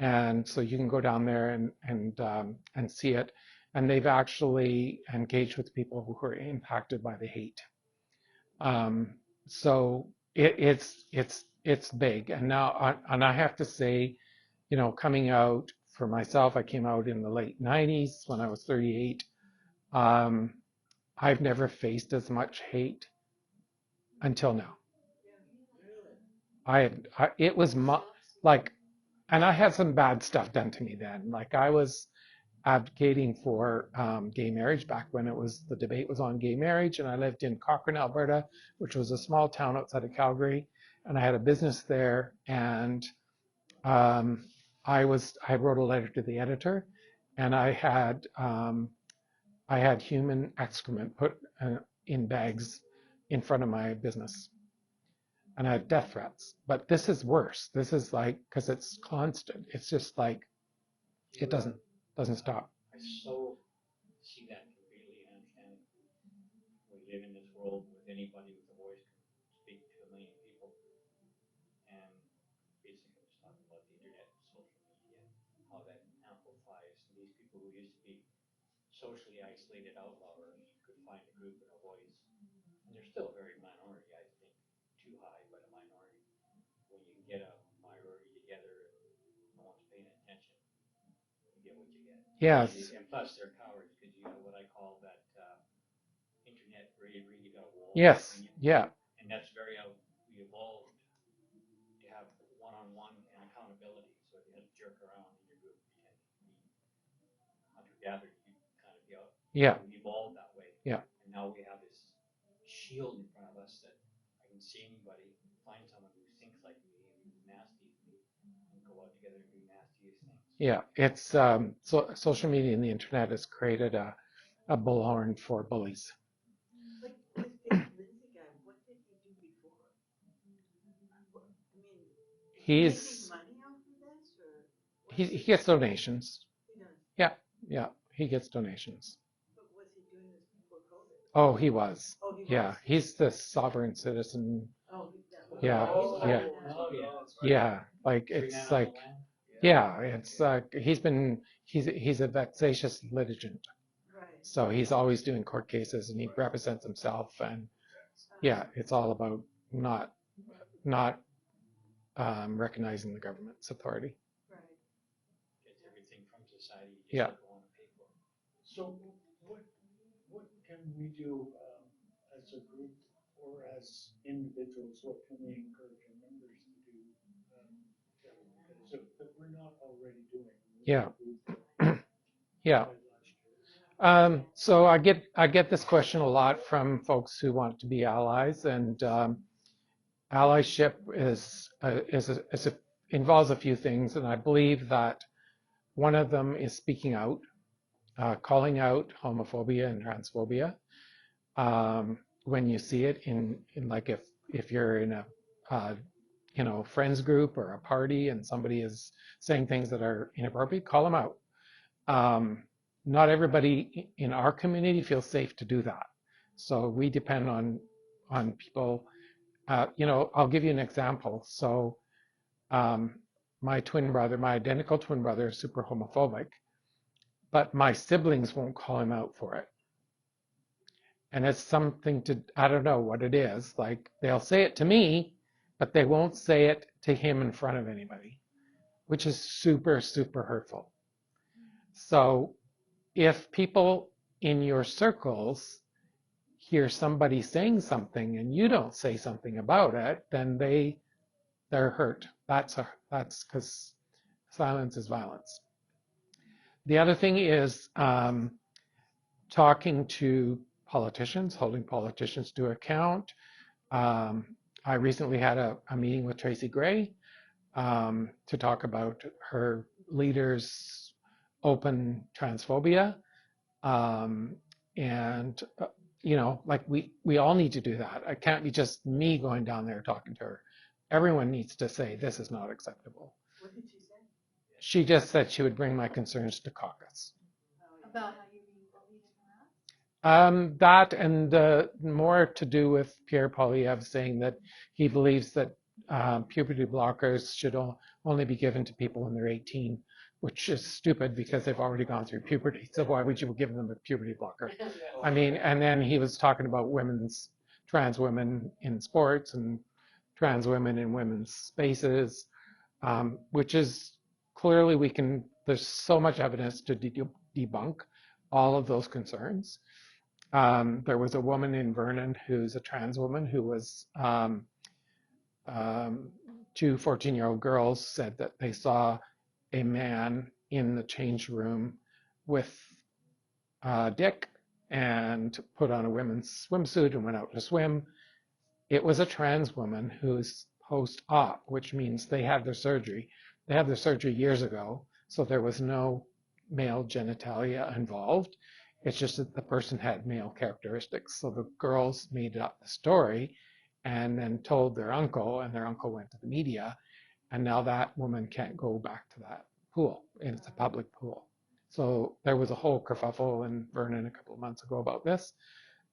And so you can go down there and see it. And they've actually engaged with people who are impacted by the hate. So it's big. And now, and I have to say, coming out for myself, I came out in the late 90s when I was 38. I've never faced as much hate until now. It was like, and I had some bad stuff done to me then. Like I was advocating for gay marriage back when the debate was on gay marriage, and I lived in Cochrane, Alberta, which was a small town outside of Calgary, and I had a business there, and I wrote a letter to the editor, and I had human excrement put in bags in front of my business, and I had death threats. But this is worse. This is like, because it's constant. It's just like it doesn't stop. I so see that completely and understand it. We live in this world with anybody with a voice can speak to a million people. And basically I was talking about the internet and social media, how that amplifies these people who used to be socially isolated outlawers could find a group and a voice, and they're still a very minority, I think, too high, but a minority. When you can get a minority together and no one's paying attention, you get what you get. Yes. And plus, they're cowards because you have what I call that internet read wall Yes. opinion, Yeah. and that's very out. We evolved to have one-on-one and accountability. So if you had to jerk around in your group, you tend to be hunter-gatherer, you kind of be out. Yeah. We evolved that way. Yeah. And now we have this shield in front of us that I can see anybody, find someone who thinks like me and who's nasty as me, and go out together and do nastiest things. Yeah. It's so social media and the internet has created a bullhorn for bullies. But this Dave Lindsay guy, what did he do before? I mean, He's making money off of this, or he gets donations. he does? Yeah, he gets donations. But was he doing this before COVID? Oh, he was. Oh, he Yeah, was. he's the sovereign citizen. Oh, Yeah, Oh, yeah. oh, yeah, that's right. Yeah, like Free man it's on the like land. yeah, it's he's a vexatious litigant. Right. So he's always doing court cases and he represents himself and yeah, it's all about not recognizing the government's authority. Right. Gets everything from society. You just Yeah. go on and pay for it. So what can we do as a group or as individuals? What can we encourage our members to do that we're not already doing? Yeah. Yeah. So I get this question a lot from folks who want to be allies, and allyship involves a few things, and I believe that one of them is speaking out, calling out homophobia and transphobia when you see it in like if you're in a friends group or a party and somebody is saying things that are inappropriate, call them out. Not everybody in our community feels safe to do that. So we depend on people. I'll give you an example. So my identical twin brother is super homophobic, but my siblings won't call him out for it. And it's something I don't know what it is. Like they'll say it to me, but they won't say it to him in front of anybody, which is super, super hurtful. So if people in your circles hear somebody saying something and you don't say something about it, then they're hurt. That's because silence is violence. The other thing is talking to politicians, holding politicians to account. I recently had a meeting with Tracy Gray to talk about her leaders' open transphobia. And like we all need to do that. It can't be just me going down there talking to her. Everyone needs to say this is not acceptable. What did she say? She just said she would bring my concerns to caucus. About how you're being bullied and harassed? That and more to do with Pierre Poilievre saying that he believes that puberty blockers should only be given to people when they're 18, which is stupid because they've already gone through puberty. So why would you give them a puberty blocker? I mean, and then he was talking about trans women in sports and trans women in women's spaces, which is clearly there's so much evidence to debunk all of those concerns. There was a woman in Vernon who's a trans woman who was two 14-year-old girls said that they saw a man in the change room with Dick and put on a women's swimsuit and went out to swim. It was a trans woman who's post-op, which means they had their surgery. They had their surgery years ago, so there was no male genitalia involved. It's just that the person had male characteristics. So the girls made up the story and then told their uncle, and their uncle went to the media. And now that woman can't go back to that pool, and it's a public pool. So there was a whole kerfuffle in Vernon a couple of months ago about this.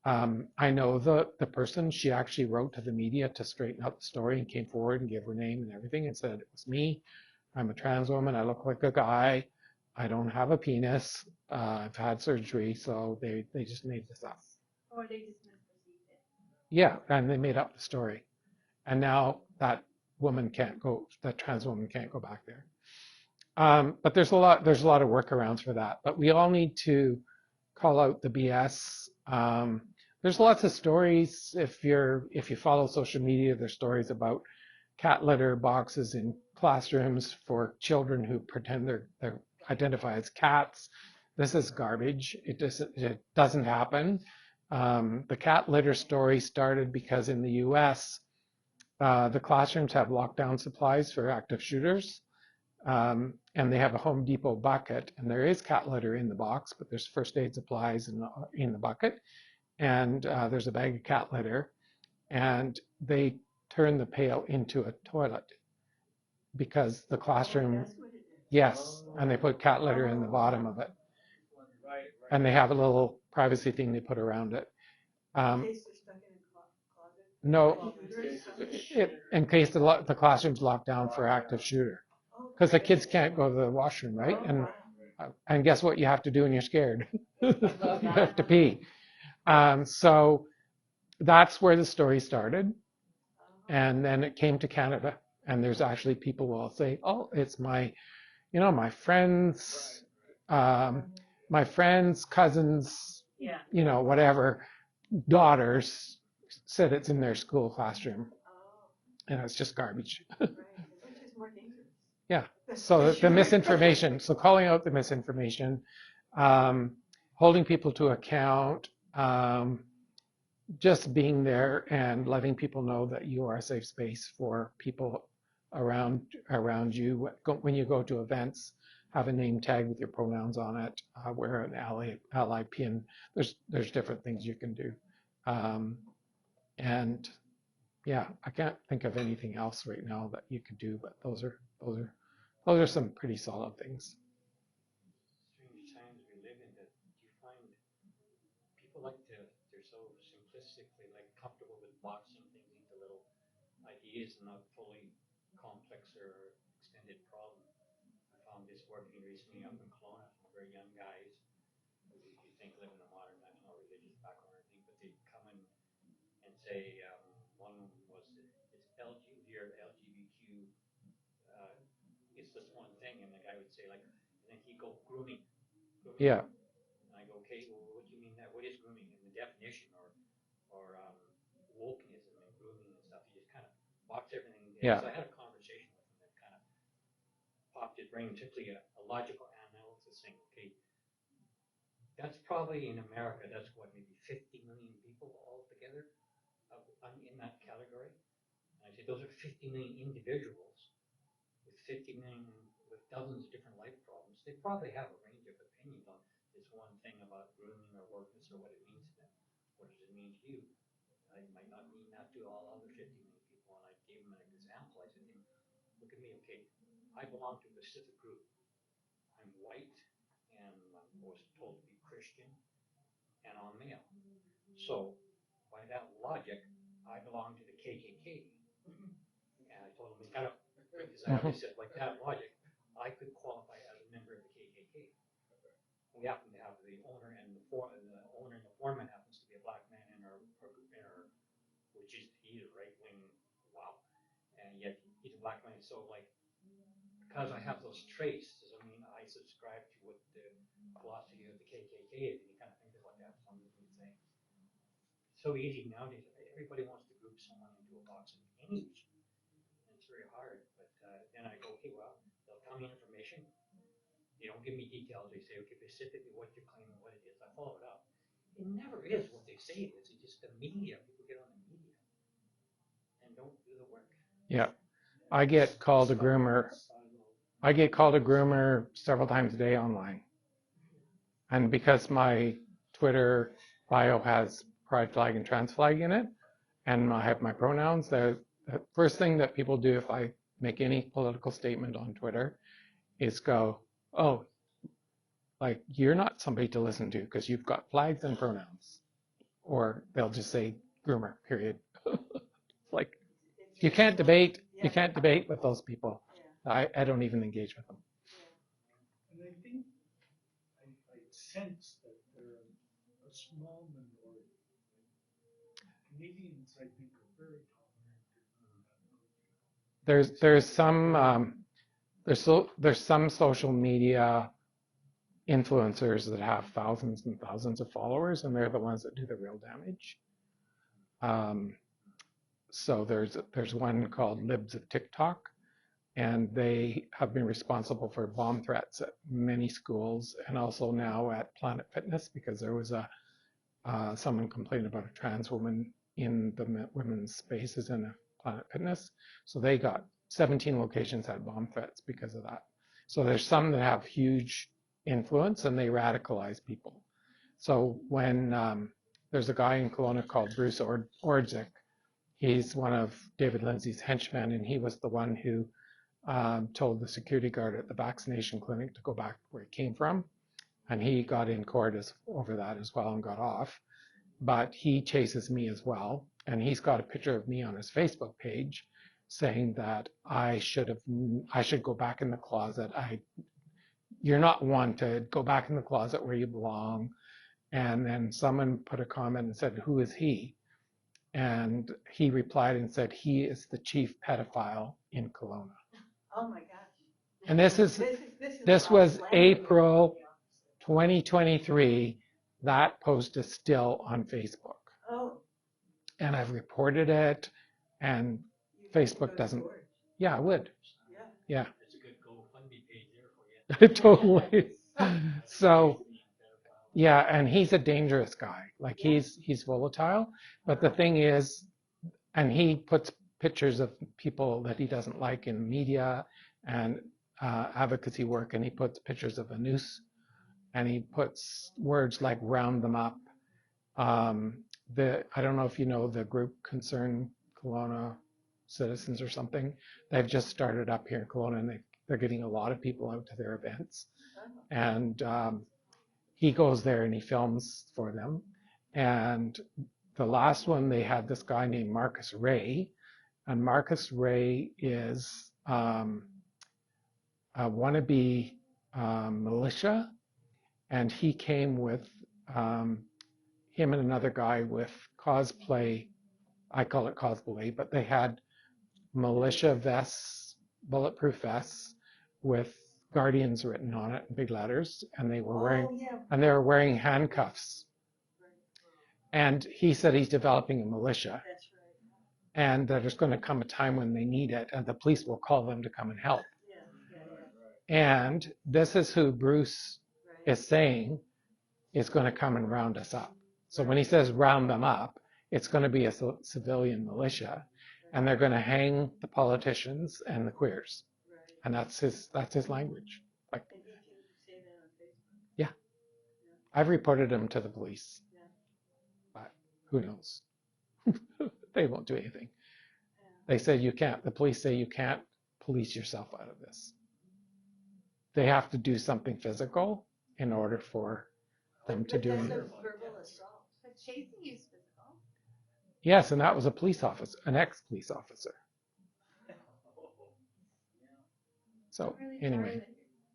I know the person, she actually wrote to the media to straighten out the story and came forward and gave her name and everything and said, it was me. I'm a trans woman. I look like a guy. I don't have a penis. I've had surgery, so they just made this up. Or they just misperceived it. Yeah, and they made up the story. And now that trans woman can't go back there. But there's a lot of workarounds for that. But we all need to call out the BS. There's lots of stories. If you follow social media, there's stories about cat litter boxes in classrooms for children who pretend they're identify as cats. This is garbage. It doesn't happen. The cat litter story started because in the U.S. The classrooms have lockdown supplies for active shooters. And they have a Home Depot bucket, and there is cat litter in the box, but there's first aid supplies in the bucket, and there's a bag of cat litter, and they turn the pail into a toilet because the classroom, That's what it is. yes, and they put cat litter in the bottom of it, and they have a little privacy thing they put around it. In case they're stuck in a closet. No, in case the classroom's locked down for active shooter. Because the kids can't go to the washroom, right? And guess what you have to do when you're scared? You have to pee. So that's where the story started. And then it came to Canada. And there's actually people will say, oh, it's my friends, cousins, whatever, daughters said it's in their school classroom. And it's just garbage. Right, which is more dangerous. Yeah. So the misinformation, so calling out the misinformation, holding people to account, just being there and letting people know that you are a safe space for people around you. When you go to events, have a name tag with your pronouns on it, wear an ally pin. There's different things you can do. And yeah, I can't think of anything else right now that you could do, but those are some pretty solid things. Strange times we live in. That do you find people they're so simplistically comfortable with boxing things into little ideas and not fully complex or extended problem. I found this working recently up in Kelowna. Some very young guys who you think live in a modern times, no religious background or anything, but they come in and say one was it's LGBTQ. It's just one thing, and the guy would say and then he'd go grooming. Yeah. And I go, okay, well, what do you mean that? What is grooming in the definition, or wokenism and grooming and stuff? He just kind of box everything in. Yeah. So I had a conversation with him that kind of popped his brain, simply a logical analysis saying, okay, that's probably in America, that's what, maybe 50 million people altogether in that category. And I say, those are 50 million individuals with 50 million, with dozens of different life problems. They probably have a range of opinions on this one thing about grooming or wokeness or what it means to them. What does it mean to you? It might not mean that to all other 50 million people. And I gave him an example. I said to him, look at me, okay, I belong to a specific group. I'm white, and I was told to be Christian, and I'm male. So, by that logic, I belong to the KKK. And I told him, because I always said, like that logic, I could qualify as a member of the KKK. We happen to have the owner and the foreman happens to be a black man in our which is he's a right wing, wow, and yet he's a black man. So because I have those traits, does it mean I subscribe to what the philosophy of the KKK is? And you kind of think about that. Some of the things. So easy nowadays. Everybody wants to group someone into a box of any issue. And it's very hard. But then I go, okay, well, they'll tell me information. They don't give me details. They say, okay, specifically what you're claiming, what it is. I follow it up. It never is what they say it is. It's just the media. People get on the media and don't do the work. Yeah. I get called a groomer. I get called a groomer several times a day online. And because my Twitter bio has pride flag and trans flag in it, and I have my pronouns, the first thing that people do if I make any political statement on Twitter is go, oh, you're not somebody to listen to because you've got flags and pronouns. Or they'll just say groomer, period. You can't debate. You can't debate with those people. I don't even engage with them. And I think sense that they're a small minority. Canadians, I think, are very tolerant of There's some there's some social media influencers that have thousands and thousands of followers, and they're the ones that do the real damage. So there's one called Libs of TikTok, and they have been responsible for bomb threats at many schools and also now at Planet Fitness, because there was someone complained about a trans woman in the women's spaces in a Planet Fitness. So they got 17 locations had bomb threats because of that. So there's some that have huge influence and they radicalize people. So when there's a guy in Kelowna called Bruce Ordzik, he's one of David Lindsay's henchmen, and he was the one who told the security guard at the vaccination clinic to go back where he came from. And he got in court over that as well and got off. But he chases me as well. And he's got a picture of me on his Facebook page saying that I should go back in the closet. You're not wanted. Go back in the closet where you belong. And then someone put a comment and said, "Who is he?" And he replied and said, "He is the chief pedophile in Kelowna." Oh my gosh. And this was April 2023. That post is still on Facebook. Oh. And I've reported it, and Facebook doesn't. Yeah, I would. Yeah. It's a good GoFundMe page there for you. Totally. So, yeah, and he's a dangerous guy. Like he's volatile. But the thing is, and he puts pictures of people that he doesn't like in media and advocacy work, and he puts pictures of a noose, and he puts words like "round them up." I don't know if you know the group Concern Kelowna Citizens or something. They've just started up here in Kelowna, and they're getting a lot of people out to their events. And he goes there and he films for them. And the last one, they had this guy named Marcus Ray. And Marcus Ray is a wannabe militia. And he came with him and another guy with cosplay. I call it cosplay, but they had militia vests, bulletproof vests with Guardians written on it in big letters, and they were wearing handcuffs. And he said he's developing a militia. That's right. And that there's going to come a time when they need it, and the police will call them to come and help. And this is who Bruce is saying is going to come and round us up. So when he says round them up, it's going to be a civilian militia, and they're going to hang the politicians and the queers. And that's his language. Like, And he can say that on Facebook. yeah, I've reported him to the police, but who knows? They won't do anything. They say you can't. The police say you can't police yourself out of this. They have to do something physical in order for them to do That's it. a verbal assault. But chasing you is physical. Yes, and that was a police officer, an ex-police officer. So I'm really anyway, sorry that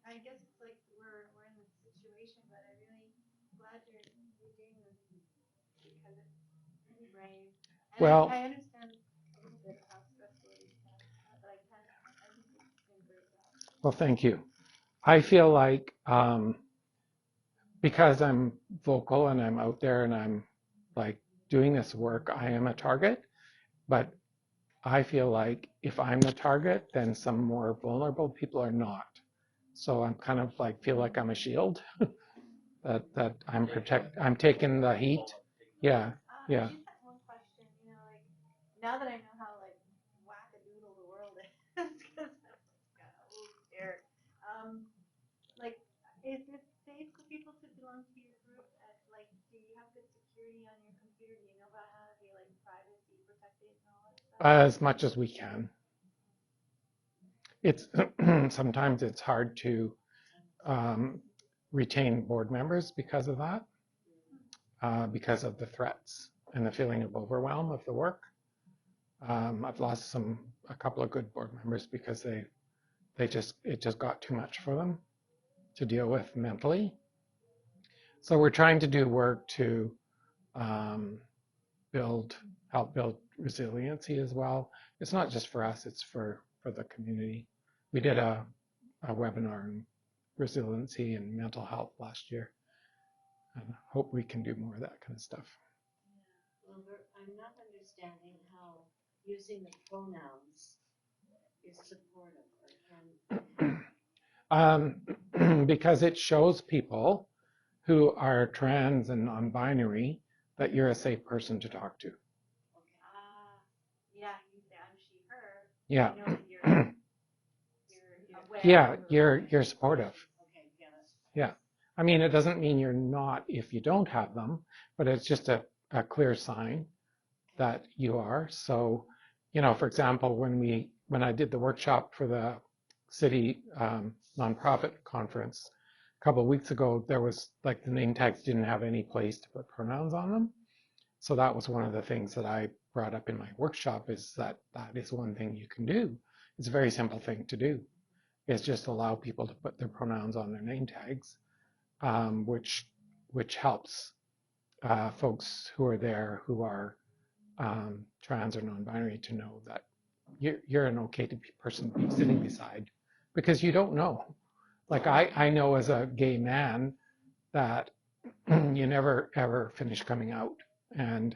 I guess it's like we're in this situation, but I'm really glad you're doing this because it's really brave. And well, I understand a little bit how stressful it is, but I think you're doing a great job. well, thank you. I feel like because I'm vocal and I'm out there and I'm like doing this work, I am a target. But I feel like if I'm the target, then some more vulnerable people are not. So I'm kind of like feel like I'm a shield that I'm taking the heat. Yeah, yeah. I just have one question. Like now that I know how like wackadoodle the world is, because I'm got a little scared. Like, is it safe for people to belong to your group? Like, do you have good security on your computer? Do you know about how to be like privacy protected and all that stuff? As much as we can. It's sometimes it's hard to retain board members because of that, because of the threats and the feeling of overwhelm of the work. I've lost a couple of good board members because it just got too much for them to deal with mentally. So we're trying to do work to um, help build resiliency as well. It's not just for us, it's for the community. We did a webinar on resiliency and mental health last year. And I hope we can do more of that kind of stuff. Well, I'm not understanding how using the pronouns is supportive or can. Because it shows people who are trans and non-binary that you're a safe person to talk to. Okay. Yeah, you say I'm she, her. Yeah. I know that you're aware. Yeah, you're supportive. Okay, yeah, that's. Yeah. I mean, it doesn't mean you're not if you don't have them, but it's just a clear sign that you are. So, you know, for example, when I did the workshop for the city nonprofit conference a couple of weeks ago, there was like the name tags didn't have any place to put pronouns on them. So that was one of the things that I brought up in my workshop is that is one thing you can do. It's a very simple thing to do. Is just allow people to put their pronouns on their name tags, which helps folks who are there who are trans or non-binary to know that you're an okay person to be sitting beside, because you don't know. Like I know as a gay man that you never ever finish coming out, and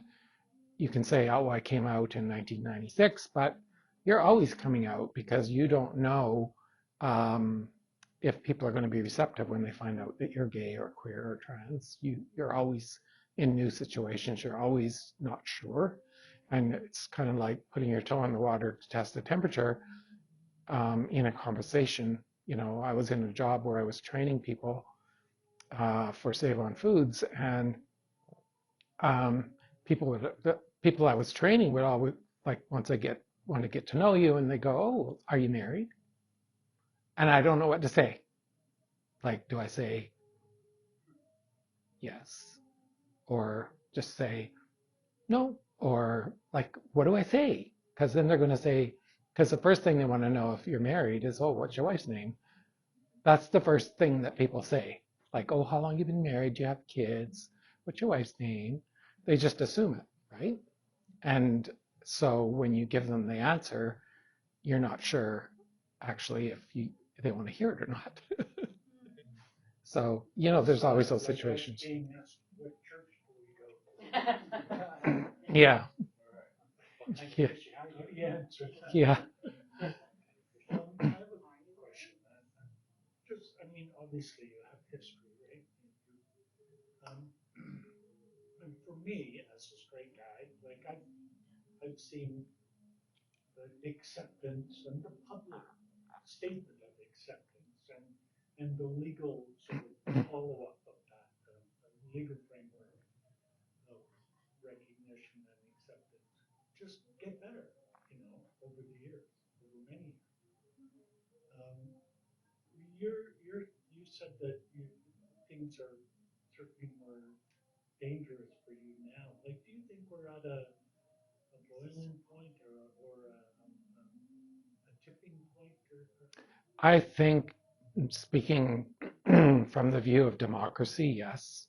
you can say, oh, I came out in 1996, but you're always coming out because you don't know if people are going to be receptive when they find out that you're gay or queer or trans. You're always in new situations. You're always not sure. And it's kind of like putting your toe in the water to test the temperature in a conversation. You know, I was in a job where I was training people for Save on Foods, and the people I was training would always, like, want to get to know you, and they go, oh, are you married? And I don't know what to say. Like, do I say yes, or just say no, or like, what do I say? Because then they're going to say, because the first thing they want to know if you're married is, oh, what's your wife's name? That's the first thing that people say. Like, oh, how long you been married? Do you have kids? What's your wife's name? They just assume it, right? And so when you give them the answer, you're not sure actually if they want to hear it or not. So, you know, there's always those situations. What church do we go to? Yeah. Yeah. Yeah. Yeah. I have a question. Just, I mean, obviously you have history, right? And for me, as a straight guy, like I've seen the acceptance and the public statement of acceptance and the legal sort of follow-up of that, the legal framework of recognition and acceptance just get better, over the years, over many years. You said that things are certainly more dangerous for you now. Like, do you think we're at a boiling point or a tipping point? I think, speaking from the view of democracy, yes.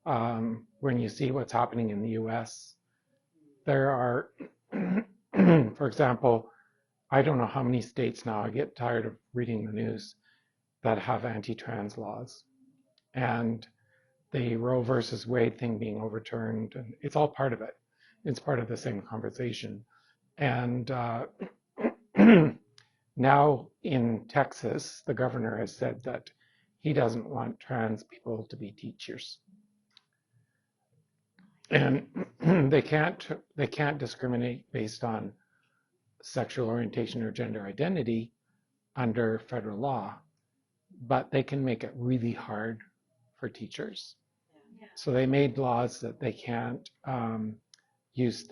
When you see what's happening in the US, there are, for example, I don't know how many states now, I get tired of reading the news, that have anti-trans laws. And the Roe versus Wade thing being overturned, and it's all part of it. It's part of the same conversation. And now in Texas, the governor has said that he doesn't want trans people to be teachers. And they can't discriminate based on sexual orientation or gender identity under federal law, but they can make it really hard for teachers. Yeah. So they made laws that they can't use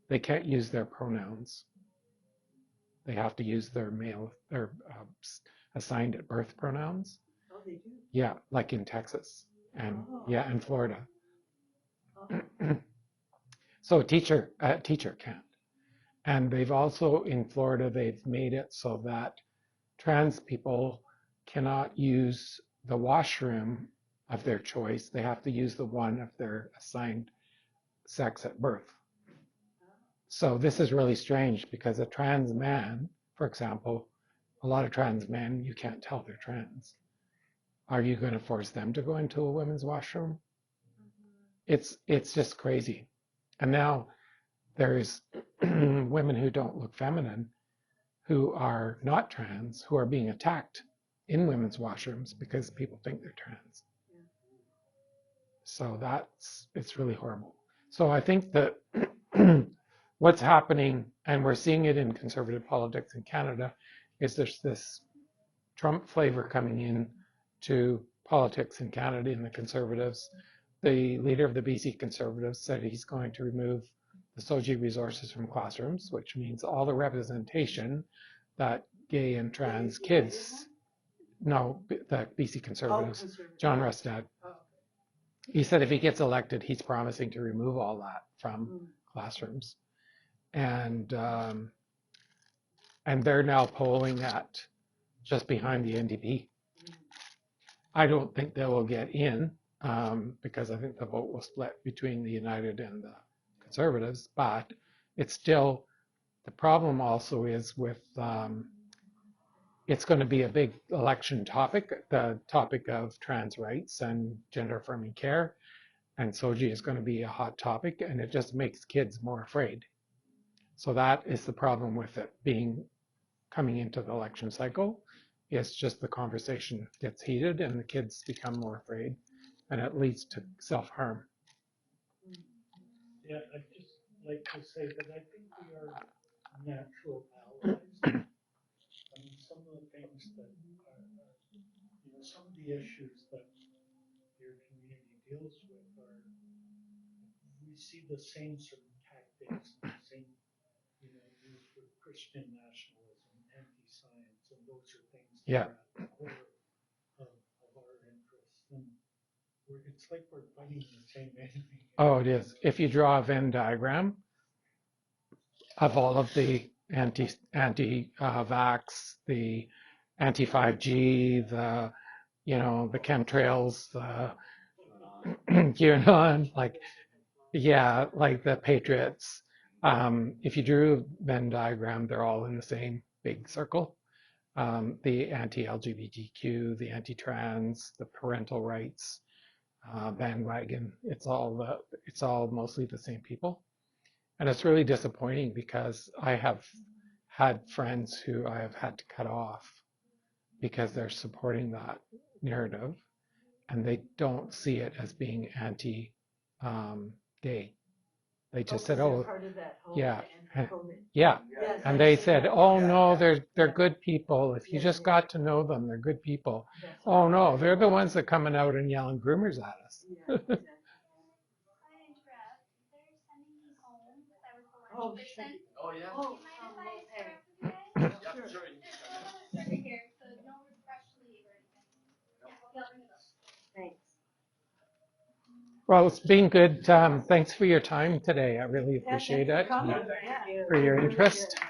they can't use their pronouns. They have to use their assigned at birth pronouns. Oh, they do? Yeah, like in Texas and yeah, in Florida. So a teacher can't. And they've also, in Florida, they've made it so that trans people cannot use the washroom of their choice. They have to use the one of their assigned sex at birth. So this is really strange because a trans man, for example, a lot of trans men, you can't tell they're trans. Are you going to force them to go into a women's washroom? It's just crazy. And now there's women who don't look feminine, who are not trans, who are being attacked in women's washrooms because people think they're trans. So it's really horrible. So I think that what's happening, and we're seeing it in conservative politics in Canada, is there's this Trump flavor coming in to politics in Canada in the Conservatives. The leader of the BC Conservatives said he's going to remove the SOGI resources from classrooms, which means all the representation that gay and trans kids, no, the BC Conservatives, John Rustad, he said if he gets elected, he's promising to remove all that from classrooms. And they're now polling at just behind the NDP. I don't think they will get in because I think the vote will split between the United and the Conservatives, but it's still, the problem also is with, it's going to be a big election topic, the topic of trans rights and gender affirming care, and SOGI is going to be a hot topic, and it just makes kids more afraid. So that is the problem with it coming into the election cycle. It's just the conversation gets heated and the kids become more afraid, and it leads to self-harm. Yeah, I'd just like to say that I think we are natural allies. I mean, some of the things that are, some of the issues that your community deals with are, we see the same sort of tactics and the same, used with Christian nationalism, anti-science, and those are things that are at the core of our interests. And it's like we're fighting the same enemy. Oh, it is. If you draw a Venn diagram of all of the anti-vax, the anti-5G, the the chemtrails, the QAnon, like the Patriots. If you drew a Venn diagram, they're all in the same big circle. The anti-LGBTQ, the anti-trans, the parental rights bandwagon. It's all mostly the same people. And it's really disappointing because I have had friends who I have had to cut off because they're supporting that narrative and they don't see it as being anti-gay. They just said, oh, yeah, yeah. And they said, oh no, they're good people. If you just got to know them, they're good people. Oh no, they're the ones that are coming out and yelling groomers at us. Oh, sure. Oh, yeah. Oh, Do you mind if I okay. interact with you guys? Sure. There's a little sugar here, so no fresh leave or anything. Yeah, okay, I'll bring it up. Thanks. Well, it's been good. Thanks for your time today. I really appreciate it, Yeah, for your interest.